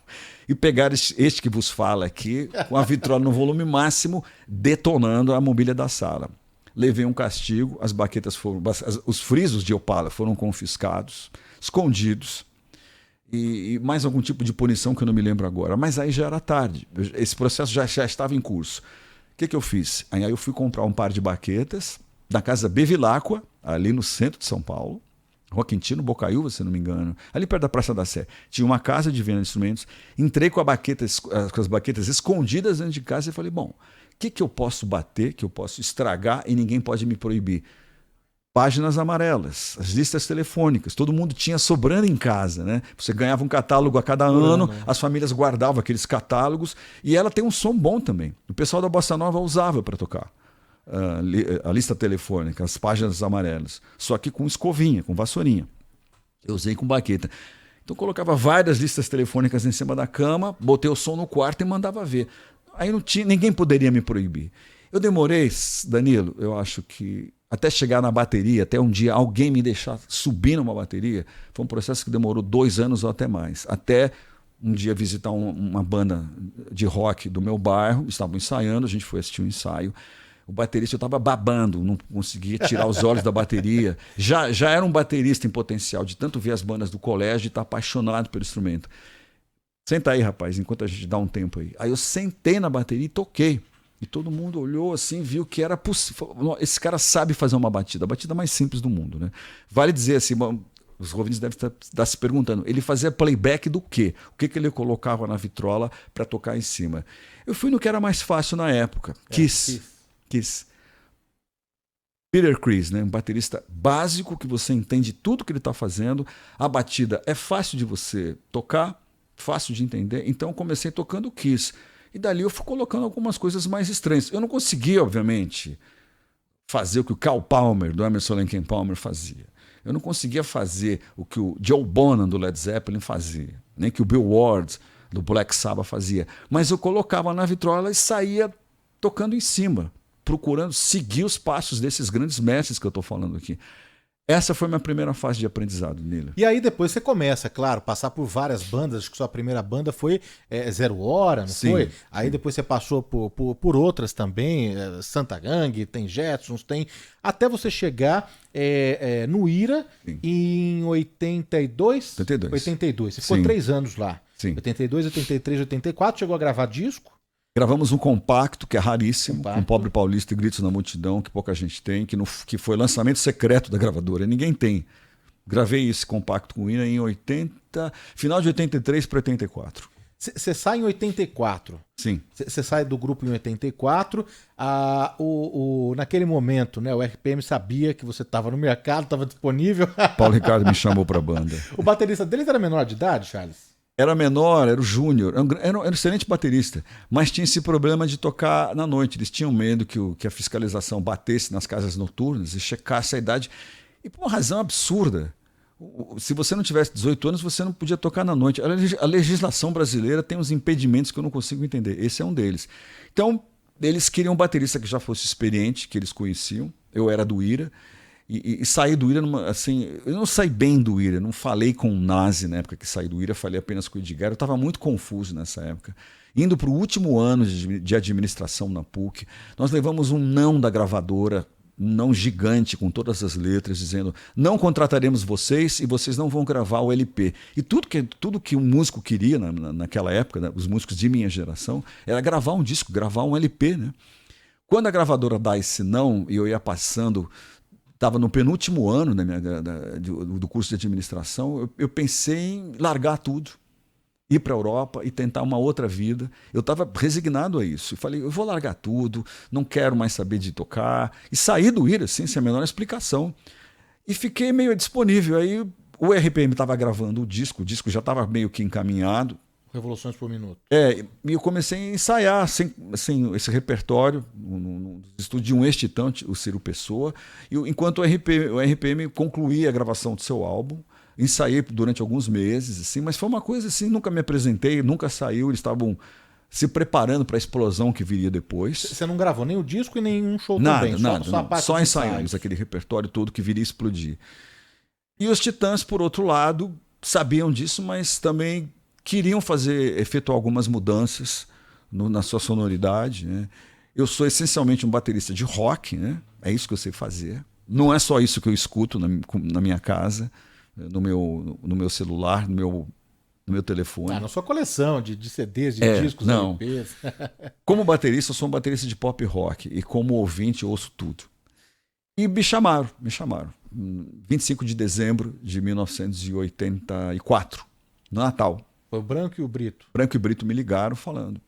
E pegaram este que vos fala aqui, com a vitrola no volume máximo, detonando a mobília da sala. Levei um castigo, as baquetas os frisos de Opala foram confiscados, escondidos. E mais algum tipo de punição que eu não me lembro agora. Mas aí já era tarde. Esse processo já estava em curso. O que eu fiz? Aí eu fui comprar um par de baquetas da casa Bevilacqua, ali no centro de São Paulo. Rua Quintino, Bocaiúva, se não me engano. Ali perto da Praça da Sé. Tinha uma casa de venda de instrumentos. Entrei com as baquetas escondidas dentro de casa e falei, bom, o que eu posso bater, que eu posso estragar e ninguém pode me proibir? Páginas amarelas, as listas telefônicas, todo mundo tinha sobrando em casa, né? Você ganhava um catálogo a cada ano, as famílias guardavam aqueles catálogos e ela tem um som bom também. O pessoal da Bossa Nova usava para tocar a lista telefônica, as páginas amarelas, só que com escovinha, com vassourinha. Eu usei com baqueta. Então eu colocava várias listas telefônicas em cima da cama, botei o som no quarto e mandava ver. Aí ninguém poderia me proibir. Eu demorei, Danilo, eu acho que até chegar na bateria, até um dia alguém me deixar subir numa bateria, foi um processo que demorou 2 anos ou até mais. Até um dia visitar uma banda de rock do meu bairro, estavam ensaiando, a gente foi assistir um ensaio. O baterista, eu estava babando, não conseguia tirar os olhos da bateria. Já era um baterista em potencial, de tanto ver as bandas do colégio e estar apaixonado pelo instrumento. Senta aí, rapaz, enquanto a gente dá um tempo aí. Aí eu sentei na bateria e toquei. E todo mundo olhou assim, viu que era possível. Esse cara sabe fazer uma batida, a batida mais simples do mundo, né? Vale dizer assim, os ouvintes devem estar se perguntando, ele fazia playback do quê? O que ele colocava na vitrola para tocar em cima? Eu fui no que era mais fácil na época, Kiss. Peter Criss, né? Um baterista básico que você entende tudo que ele está fazendo, a batida é fácil de você tocar, fácil de entender, então eu comecei tocando Kiss. E dali eu fui colocando algumas coisas mais estranhas. Eu não conseguia, obviamente, fazer o que o Carl Palmer, do Emerson Lake Palmer, fazia. Eu não conseguia fazer o que o Joe Bonham, do Led Zeppelin, fazia. Nem que o Bill Ward, do Black Sabbath, fazia. Mas eu colocava na vitrola e saía tocando em cima. procurando seguir os passos desses grandes mestres que eu estou falando aqui. Essa foi a minha primeira fase de aprendizado, Nilo. E aí depois você começa, claro, passar por várias bandas. Acho que sua primeira banda foi Zero Hora, não Sim, foi? Aí sim. depois você passou por outras também, Santa Gang, tem Jetsons, tem... Até você chegar no Ira Sim. em 82? 82. 82. Você ficou Sim. 3 anos lá. Sim. 82, 83, 84. Chegou a gravar disco? Gravamos um compacto, que é raríssimo, Compacto. com Pobre Paulista e Gritos na Multidão, que pouca gente tem, que foi lançamento secreto da gravadora, ninguém tem. Gravei esse compacto com o Ira em final de 83 para 84. Você sai em 84. Sim. Você sai do grupo em 84. Naquele momento, né, o RPM sabia que você estava no mercado, estava disponível. Paulo Ricardo me chamou para a banda. O baterista deles era menor de idade, Charles? Era menor, era o Júnior, era um excelente baterista, mas tinha esse problema de tocar na noite. Eles tinham medo que a fiscalização batesse nas casas noturnas e checasse a idade. E por uma razão absurda. Se você não tivesse 18 anos, você não podia tocar na noite. A legislação brasileira tem uns impedimentos que eu não consigo entender. Esse é um deles. Então, eles queriam um baterista que já fosse experiente, que eles conheciam. Eu era do Ira. E saí do Ira, assim, eu não saí bem do Ira, não falei com o Nazi na época que saí do Ira, falei apenas com o Edgar, eu estava muito confuso nessa época. Indo para o último ano de administração na PUC, nós levamos um não da gravadora, um não gigante com todas as letras, dizendo: não contrataremos vocês e vocês não vão gravar o LP. E tudo que um músico queria naquela época, né, os músicos de minha geração, era gravar um disco, gravar um LP. Né? Quando a gravadora dá esse não, e eu ia passando... Estava no penúltimo ano do curso de administração, eu pensei em largar tudo, ir para a Europa e tentar uma outra vida. Eu estava resignado a isso. Eu falei, eu vou largar tudo, não quero mais saber de tocar. E saí do Ira, assim, sem a menor explicação. E fiquei meio disponível. Aí o RPM estava gravando o disco já estava meio que encaminhado. Revoluções por Minuto. E eu comecei a ensaiar assim, esse repertório no estúdio de um ex-titã, o Ciro Pessoa, enquanto o RPM concluía a gravação do seu álbum. Ensaiei durante alguns meses, assim, mas foi uma coisa assim, nunca me apresentei, nunca saiu, eles estavam se preparando para a explosão que viria depois. Você não gravou nem o disco e nenhum show nada, também? Nada, só ensaiamos aquele repertório todo que viria explodir. E os Titãs, por outro lado, sabiam disso, mas também queriam efetuar algumas mudanças na sua sonoridade. Né? Eu sou essencialmente um baterista de rock, né? É isso que eu sei fazer. Não é só isso que eu escuto na minha casa, no meu celular, no meu telefone. Na sua coleção de CDs, de discos, não. LPs. Como baterista, eu sou um baterista de pop rock e como ouvinte eu ouço tudo. E me chamaram. 25 de dezembro de 1984, no Natal. Foi o Branco e o Brito. Branco e Brito me ligaram falando: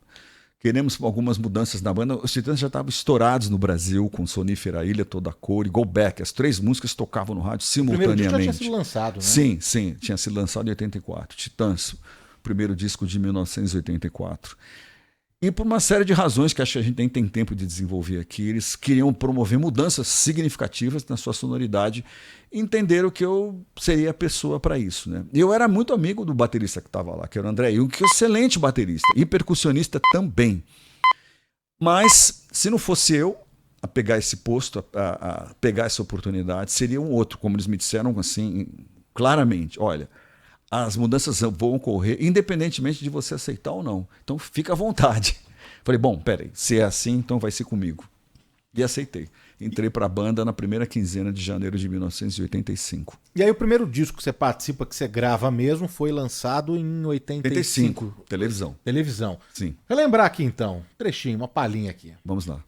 queremos algumas mudanças na banda. Os Titãs já estavam estourados no Brasil, com Sonífera Ilha, Toda Cor e Go Back. As 3 músicas tocavam no rádio simultaneamente. O primeiro disco já tinha sido lançado, né? Sim, tinha sido lançado em 84. Titãs, primeiro disco de 1984. E por uma série de razões que acho que a gente nem tem tempo de desenvolver aqui, eles queriam promover mudanças significativas na sua sonoridade e entenderam que eu seria a pessoa para isso. Né? E eu era muito amigo do baterista que estava lá, que era o André Jung, que é um excelente baterista e percussionista também. Mas se não fosse eu a pegar esse posto, a pegar essa oportunidade, seria um outro, como eles me disseram assim, claramente: olha, as mudanças vão ocorrer independentemente de você aceitar ou não. Então fica à vontade. Falei, bom, peraí, se é assim, então vai ser comigo. E aceitei. Entrei para a banda na primeira quinzena de janeiro de 1985. E aí o primeiro disco que você participa, que você grava mesmo, foi lançado em 85. Televisão. Sim. Relembrar aqui então, um trechinho, uma palhinha aqui. Vamos lá.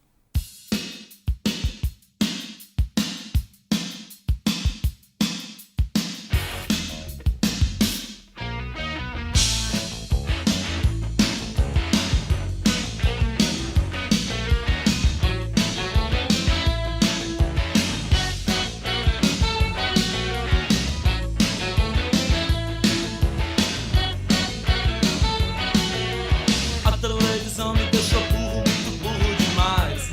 A televisão me deixou burro, muito burro demais.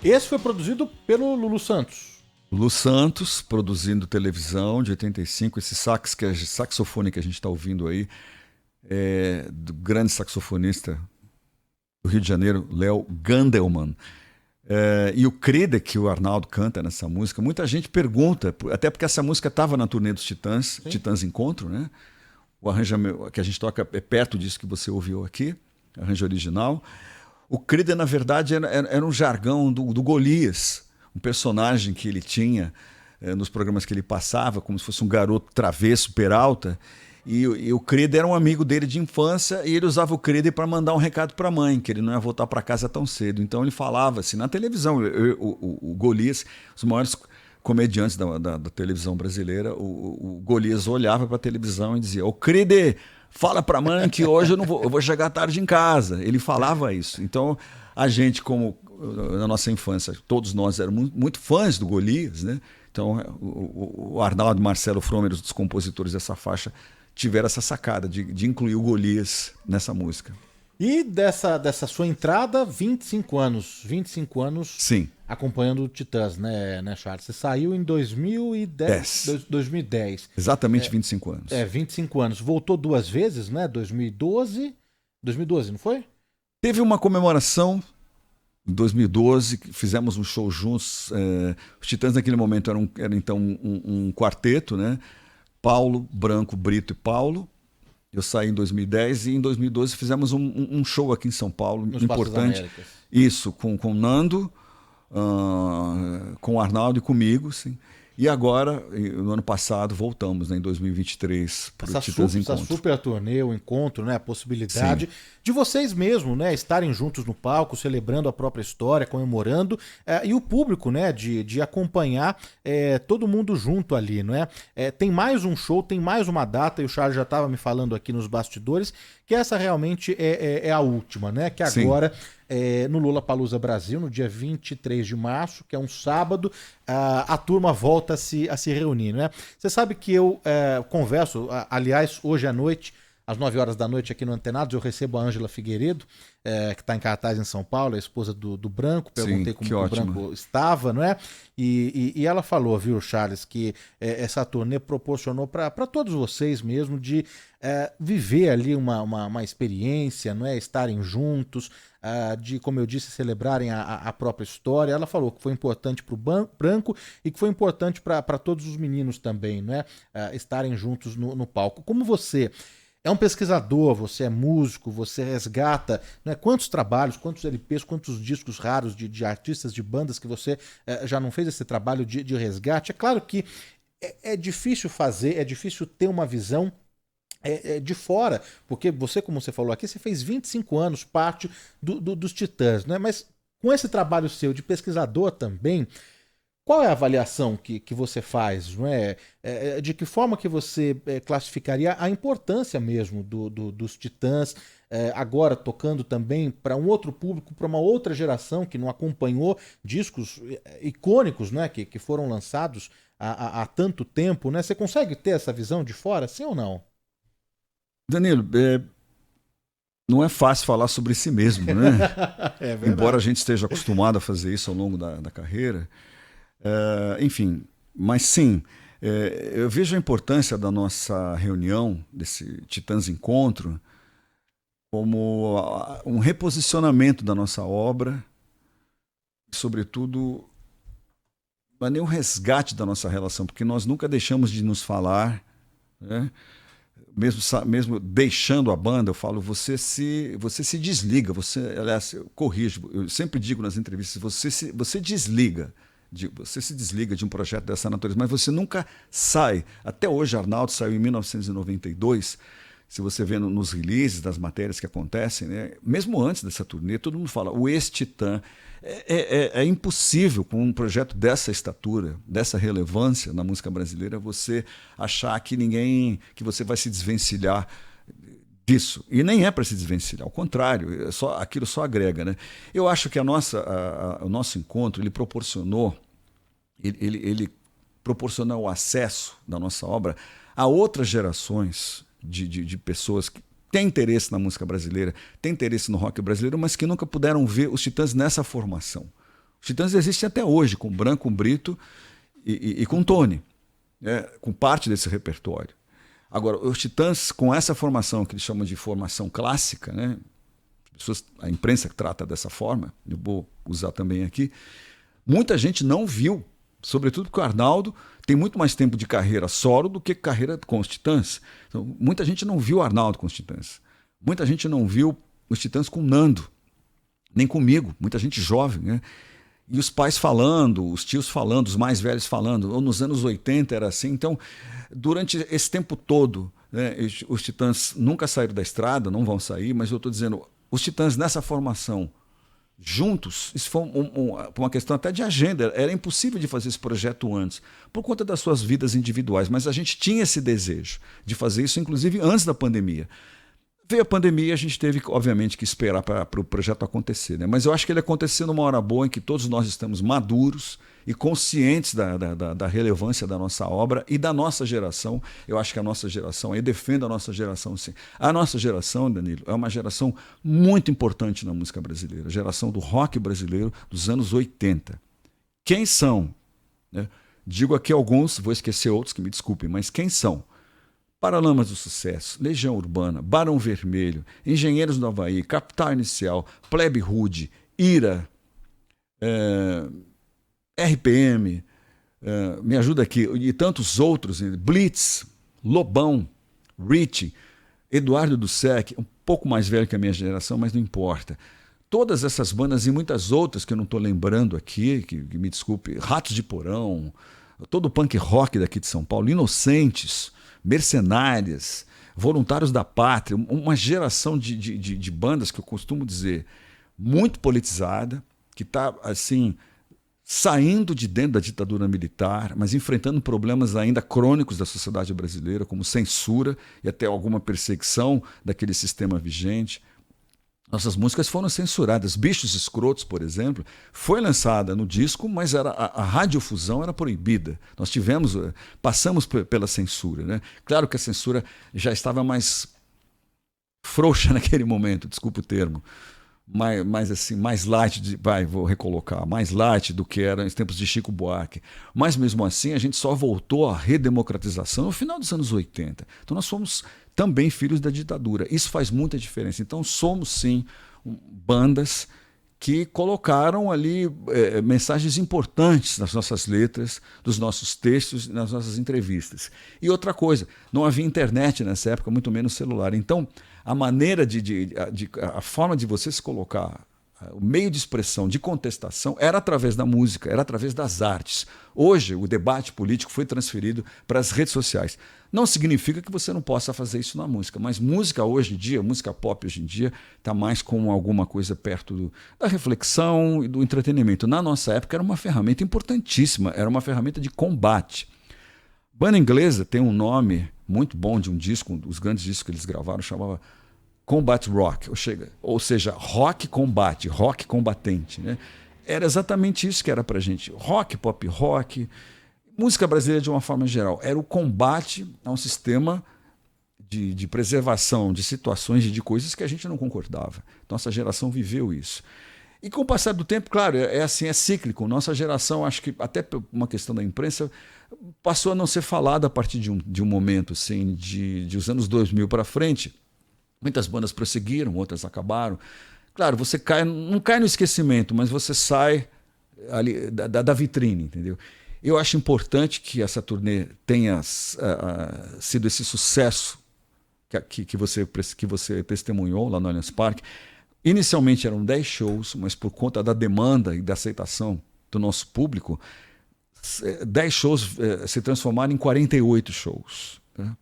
Esse foi produzido pelo Lulu Santos. Lulu Santos, produzindo televisão, de 85. Esse saxofone que a gente está ouvindo aí é do grande saxofonista do Rio de Janeiro, Léo Gandelman. E o Crede, que o Arnaldo canta nessa música, muita gente pergunta, até porque essa música estava na turnê dos Titãs, sim, Titãs Encontro, né? O arranjo que a gente toca é perto disso que você ouviu aqui, arranjo original. O Crede, na verdade, era um jargão do Golias, um personagem que ele tinha nos programas que ele passava, como se fosse um garoto travesso, Peralta. E o Crede era um amigo dele de infância e ele usava o Crede para mandar um recado para a mãe, que ele não ia voltar para casa tão cedo. Então ele falava assim, na televisão, o Golias, os maiores comediantes da televisão brasileira, o Golias olhava para a televisão e dizia: "Ô Crede, fala para a mãe que hoje eu vou chegar tarde em casa." Ele falava isso. Então a gente, como na nossa infância, todos nós éramos muito fãs do Golias, né? Então o Arnaldo e Marcelo Fromer, os compositores dessa faixa, tiveram essa sacada de incluir o Golias nessa música. E dessa sua entrada, 25 anos. 25 anos, sim, acompanhando o Titãs, né, Charles? Você saiu em 2010. Exatamente 25 anos. 25 anos. Voltou 2 vezes, né? 2012, não foi? Teve uma comemoração em 2012, fizemos um show juntos. Os Titãs naquele momento eram então um quarteto, né? Paulo, Branco, Brito e Paulo. Eu saí em 2010 e em 2012 fizemos um show aqui em São Paulo, nos importante. Isso, com o Nando, com o Arnaldo e comigo, sim. E agora, no ano passado, voltamos, né, em 2023 para o Titãs Encontro. Essa super turnê, o encontro, né, a possibilidade, sim, de vocês mesmo, né, estarem juntos no palco, celebrando a própria história, comemorando, e o público, né, de acompanhar todo mundo junto ali, não é? Tem mais um show, tem mais uma data, e o Charles já estava me falando aqui nos bastidores, que essa realmente é a última, né, que agora... no Lollapalooza Brasil, no dia 23 de março, que é um sábado, a turma volta a se reunir, né? Você sabe que eu converso, aliás, hoje à noite, às 9 horas da noite aqui no Antenados, eu recebo a Ângela Figueiredo, que está em cartaz em São Paulo, a esposa do Branco, perguntei como o Branco estava, não é? E ela falou, viu, Charles, que essa turnê proporcionou para todos vocês mesmo de viver ali uma experiência, não é? Estarem juntos, de, como eu disse, celebrarem a própria história. Ela falou que foi importante para o Branco e que foi importante para todos os meninos também, não é? Estarem juntos no palco. Como você é um pesquisador, você é músico, você resgata, né, quantos trabalhos, quantos LPs, quantos discos raros de artistas, de bandas que você já não fez esse trabalho de resgate? É claro que é difícil fazer, é difícil ter uma visão de fora, porque você, como você falou aqui, você fez 25 anos parte dos Titãs, né? Mas com esse trabalho seu de pesquisador também, qual é a avaliação que você faz? Não é? De que forma que você classificaria a importância mesmo dos Titãs, agora tocando também para um outro público, para uma outra geração que não acompanhou discos icônicos, né? Que foram lançados há tanto tempo, né? Você consegue ter essa visão de fora, sim ou não? Danilo, não é fácil falar sobre si mesmo, né? Embora a gente esteja acostumado a fazer isso ao longo da carreira. Enfim, mas sim, eu vejo a importância da nossa reunião, desse Titãs Encontro, como um reposicionamento da nossa obra, sobretudo, não é nem um resgate da nossa relação, porque nós nunca deixamos de nos falar, né? Mesmo deixando a banda, eu falo, você se desliga, aliás, eu corrijo, eu sempre digo nas entrevistas, você se desliga de um projeto dessa natureza, mas você nunca sai. Até hoje, Arnaldo saiu em 1992, se você vê nos releases das matérias que acontecem, né, mesmo antes dessa turnê, todo mundo fala, o ex-Titã. É impossível, com um projeto dessa estatura, dessa relevância na música brasileira, você achar que você vai se desvencilhar disso. E nem é para se desvencilhar, ao contrário, aquilo só agrega, né? Eu acho que o nosso encontro, ele proporcionou o acesso da nossa obra a outras gerações de pessoas que têm interesse na música brasileira, têm interesse no rock brasileiro, mas que nunca puderam ver os Titãs nessa formação. Os Titãs existem até hoje, com Branco, com Brito e com Tony, né? Com parte desse repertório. Agora, os Titãs, com essa formação que eles chamam de formação clássica, né? A imprensa trata dessa forma, eu vou usar também aqui, muita gente não viu, sobretudo porque o Arnaldo tem muito mais tempo de carreira solo do que carreira com os Titãs. Então, muita gente não viu o Arnaldo com os Titãs. Muita gente não viu os Titãs com o Nando, nem comigo, muita gente jovem, né? E os pais falando, os tios falando, os mais velhos falando. Ou nos anos 80 era assim. Então, durante esse tempo todo, né, os Titãs nunca saíram da estrada, não vão sair, mas eu estou dizendo, os Titãs nessa formação, juntos, isso foi uma questão até de agenda. Era impossível de fazer esse projeto antes, por conta das suas vidas individuais. Mas a gente tinha esse desejo de fazer isso, inclusive antes da pandemia. Veio a pandemia, a gente teve, obviamente, que esperar para o projeto acontecer, né? Mas eu acho que ele aconteceu numa hora boa em que todos nós estamos maduros e conscientes da relevância da nossa obra e da nossa geração. Eu acho que a nossa geração, eu defendo a nossa geração, sim. A nossa geração, Danilo, é uma geração muito importante na música brasileira, a geração do rock brasileiro dos anos 80. Quem são? Né? Digo aqui alguns, vou esquecer outros que me desculpem, mas quem são? Paralamas do Sucesso, Legião Urbana, Barão Vermelho, Engenheiros do Havaí, Capital Inicial, Plebe Rude, Ira, RPM, me ajuda aqui, e tantos outros, Blitz, Lobão, Rich, Eduardo Dussek, um pouco mais velho que a minha geração, mas não importa. Todas essas bandas e muitas outras que eu não estou lembrando aqui, que me desculpe, Ratos de Porão, todo o punk rock daqui de São Paulo, Inocentes, Mercenárias, Voluntários da Pátria, uma geração de bandas que eu costumo dizer muito politizada, que está assim saindo de dentro da ditadura militar, mas enfrentando problemas ainda crônicos da sociedade brasileira, como censura e até alguma perseguição daquele sistema vigente. Nossas músicas foram censuradas. Bichos Escrotos, por exemplo, foi lançada no disco, mas a radiofusão era proibida. Nós passamos pela censura, né? Claro que a censura já estava mais frouxa naquele momento, desculpa o termo, mais light, vou recolocar, mais light do que era em tempos de Chico Buarque. Mas mesmo assim a gente só voltou à redemocratização no final dos anos 80. Então nós fomos também filhos da ditadura. Isso faz muita diferença. Então somos sim bandas que colocaram ali mensagens importantes nas nossas letras, dos nossos textos, nas nossas entrevistas. E outra coisa, não havia internet nessa época, muito menos celular. Então a maneira a forma de você se colocar, o meio de expressão, de contestação, era através da música, era através das artes. Hoje, o debate político foi transferido para as redes sociais. Não significa que você não possa fazer isso na música, mas música hoje em dia, música pop hoje em dia, está mais como alguma coisa perto da reflexão e do entretenimento. Na nossa época era uma ferramenta importantíssima, era uma ferramenta de combate. Banda Inglesa tem um nome muito bom de um disco, um dos grandes discos que eles gravaram, chamava Combat Rock, ou seja, rock combate, rock combatente, né? Era exatamente isso que era pra gente. Rock, pop rock, música brasileira de uma forma geral. Era o combate a um sistema de preservação de situações e de coisas que a gente não concordava. Nossa geração viveu isso. E com o passar do tempo, claro, é cíclico. Nossa geração, acho que até por uma questão da imprensa, passou a não ser falada a partir de um momento assim, de os anos 2000 para frente. Muitas bandas prosseguiram, outras acabaram. Claro, você não cai no esquecimento, mas você sai ali da vitrine, entendeu? Eu acho importante que essa turnê tenha sido esse sucesso que você testemunhou lá no Allianz Parque. Inicialmente eram 10 shows, mas por conta da demanda e da aceitação do nosso público, 10 shows se transformaram em 48 shows. Né?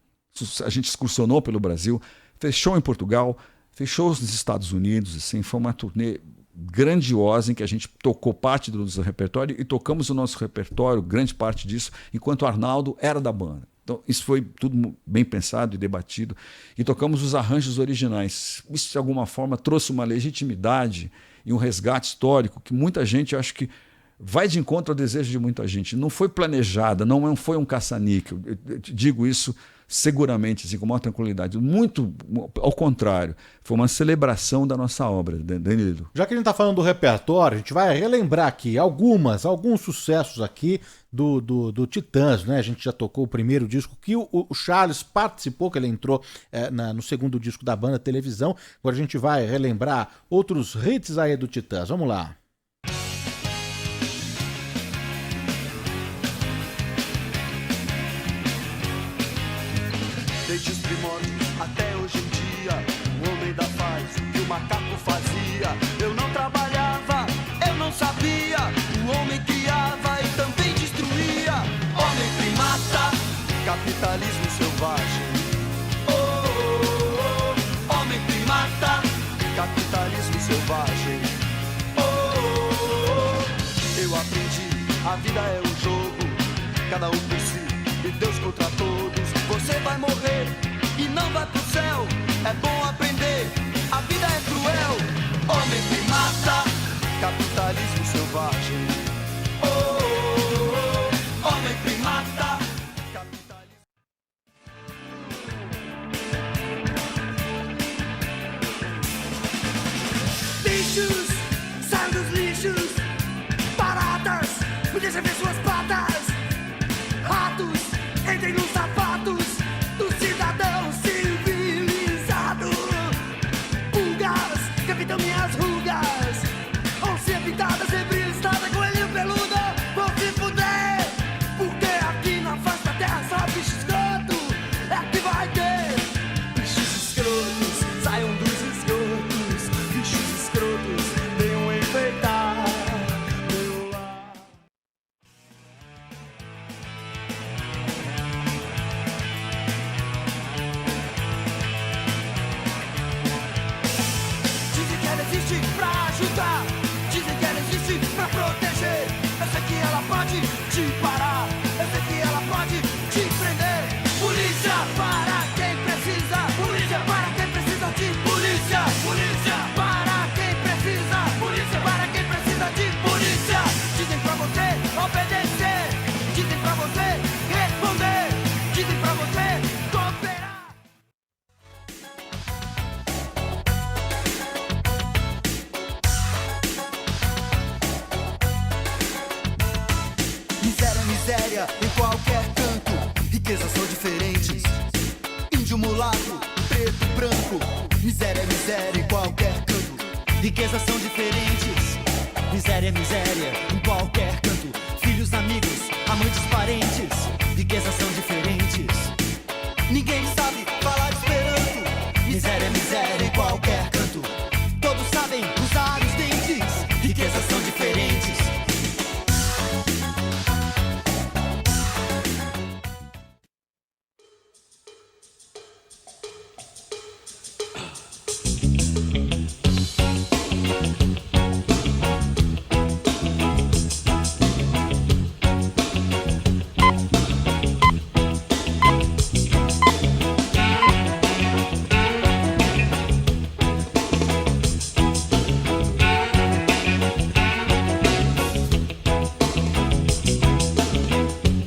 A gente excursionou pelo Brasil, fechou em Portugal, fechou nos Estados Unidos, assim, foi uma turnê grandiosa em que a gente tocou parte do nosso repertório e tocamos o nosso repertório, grande parte disso, enquanto o Arnaldo era da banda. Então, isso foi tudo bem pensado e debatido. E tocamos os arranjos originais. Isso, de alguma forma, trouxe uma legitimidade e um resgate histórico que muita gente, eu acho que, vai de encontro ao desejo de muita gente. Não foi planejada, não foi um caça-níquel. Eu digo isso seguramente, assim, com maior tranquilidade. Muito ao contrário, foi uma celebração da nossa obra, Danilo. Já que a gente está falando do repertório, a gente vai relembrar aqui alguns sucessos aqui do Titãs, né? A gente já tocou o primeiro disco que o Charles participou, que ele entrou no segundo disco da banda Televisão. Agora a gente vai relembrar outros hits aí do Titãs. Vamos lá. Desde os primórdios até hoje em dia, o homem ainda faz o que o macaco fazia. Eu não trabalhava, eu não sabia. O homem criava e também destruía. Homem primata, capitalismo selvagem. Oh, oh, oh. Homem primata, capitalismo selvagem. Oh, oh, oh. Eu aprendi, a vida é um jogo, cada um por si e Deus contra todos. Você vai morrer e não vai pro céu. É bom aprender, a vida é cruel. Homem primata, capitalismo selvagem. Oh, oh, oh. Homem primata, capitalismo. Bichos, saiam dos lixos. Baratas, me deixa ver suas patas. Ratos, entrem nos sapatos do cidadão civilizado. Pulgas, capitão minhas rugas. Oncinha pintada, sempre listada, coelhinho peludo. Vou se fuder, porque aqui na face da terra só bicho escroto. É que vai ter bichos escrotos, saiam dos esgotos. Bichos escrotos, venham enfeitar meu lar. Dizem que ela existe pra ajudar, dizem que ela existe pra proteger. Eu sei que ela pode te parar, eu sei que ela pode te prender. Polícia para quem precisa, polícia para quem precisa de polícia. Polícia para quem precisa, polícia para quem precisa de polícia. Dizem pra você obedecer, dizem pra você responder, dizem pra você cooperar. Miséria, miséria em qualquer canto. Riquezas são diferentes. Índio, mulato, preto, branco. Miséria, miséria em qualquer canto. Riquezas são diferentes. Miséria, miséria em qualquer canto. Filhos, amigos, amantes, parentes. Riquezas são diferentes. Ninguém sabe falar esperanto. Miséria, miséria em qualquer canto. Todos sabem usar os dentes. Riquezas são diferentes.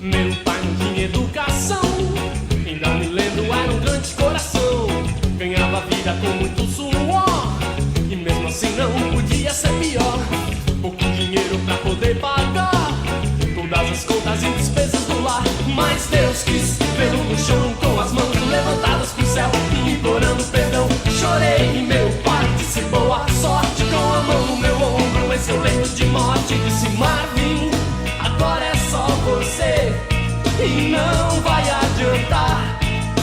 Meu pai não tinha educação, ainda me lembro, era um grande coração. Ganhava vida com muito suor, e mesmo assim não podia ser pior. Pouco dinheiro pra poder pagar todas as contas e despesas do lar. Mas Deus quis vê-lo no chão, com as mãos levantadas pro céu, implorando perdão. Chorei e meu pai disse boa sorte, com a mão no meu ombro, em seu leito de morte. Disse Marvin, agora é só você, e não vai adiantar.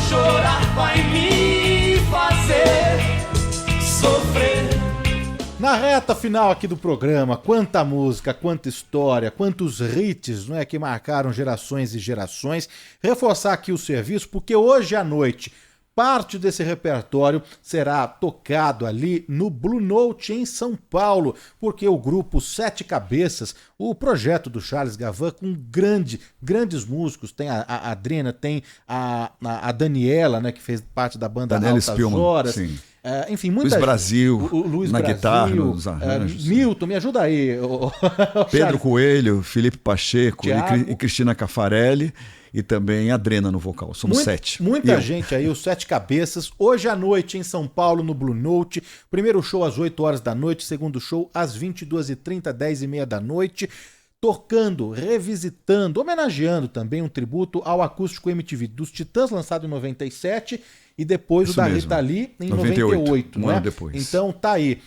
Chorar vai me fazer sofrer. Na reta final aqui do programa, quanta música, quanta história, quantos hits, não é, que marcaram gerações e gerações. Reforçar aqui o serviço, porque hoje à noite parte desse repertório será tocado ali no Blue Note em São Paulo, porque o grupo Sete Cabeças, o projeto do Charles Gavan, com grandes músicos, tem a Adriana, tem a Daniela, né, que fez parte da banda Daniela Altas Spielmann, Horas. sim. Enfim, muita Luiz gente. Brasil, O Luiz na Brasil, guitarra, nos arranjos. Milton, me ajuda aí. Pedro Coelho, Felipe Pacheco Thiago. e Cristina Caffarelli. e também a Drena no vocal. Somos 7. Muita gente aí, os 7 Cabeças. Hoje à noite em São Paulo, no Blue Note. Primeiro show às 8 horas da noite, segundo show às 22h30, 10h30 da noite. Tocando, revisitando, homenageando também um tributo ao acústico MTV dos Titãs, lançado em 97, e depois Isso o da mesmo. Rita Lee em 98, um né? ano depois. Então tá aí.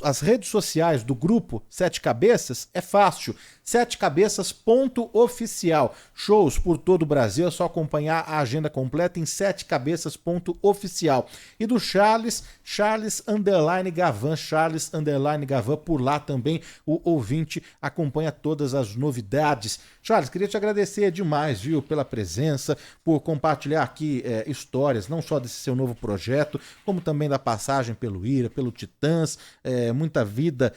As redes sociais do grupo 7 Cabeças é fácil. 7cabeças.oficial. Shows por todo o Brasil, é só acompanhar a agenda completa em 7cabeças.oficial. E do Charles _Gavan, Charles _Gavan, por lá também o ouvinte acompanha todas as novidades. Charles, queria te agradecer demais, viu, pela presença, por compartilhar aqui histórias, não só desse seu novo projeto, como também da passagem pelo Ira, pelo Titãs, muita vida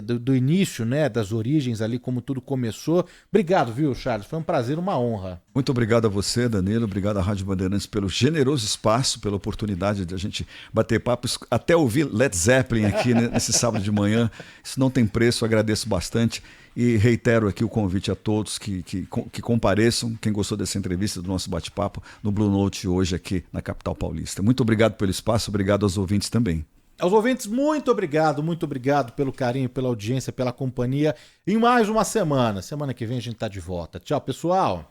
do início, né, das origens ali, como tudo começou. Obrigado, viu, Charles? Foi um prazer, uma honra. Muito obrigado a você, Danilo. Obrigado à Rádio Bandeirantes pelo generoso espaço, pela oportunidade de a gente bater papos, até ouvir Led Zeppelin aqui nesse sábado de manhã. Isso não tem preço, agradeço bastante. E reitero aqui o convite a todos que compareçam, quem gostou dessa entrevista, do nosso bate-papo, no Blue Note hoje aqui na capital paulista. Muito obrigado pelo espaço, obrigado aos ouvintes também. Aos ouvintes, muito obrigado pelo carinho, pela audiência, pela companhia. Em mais uma semana. Semana que vem a gente tá de volta. Tchau, pessoal.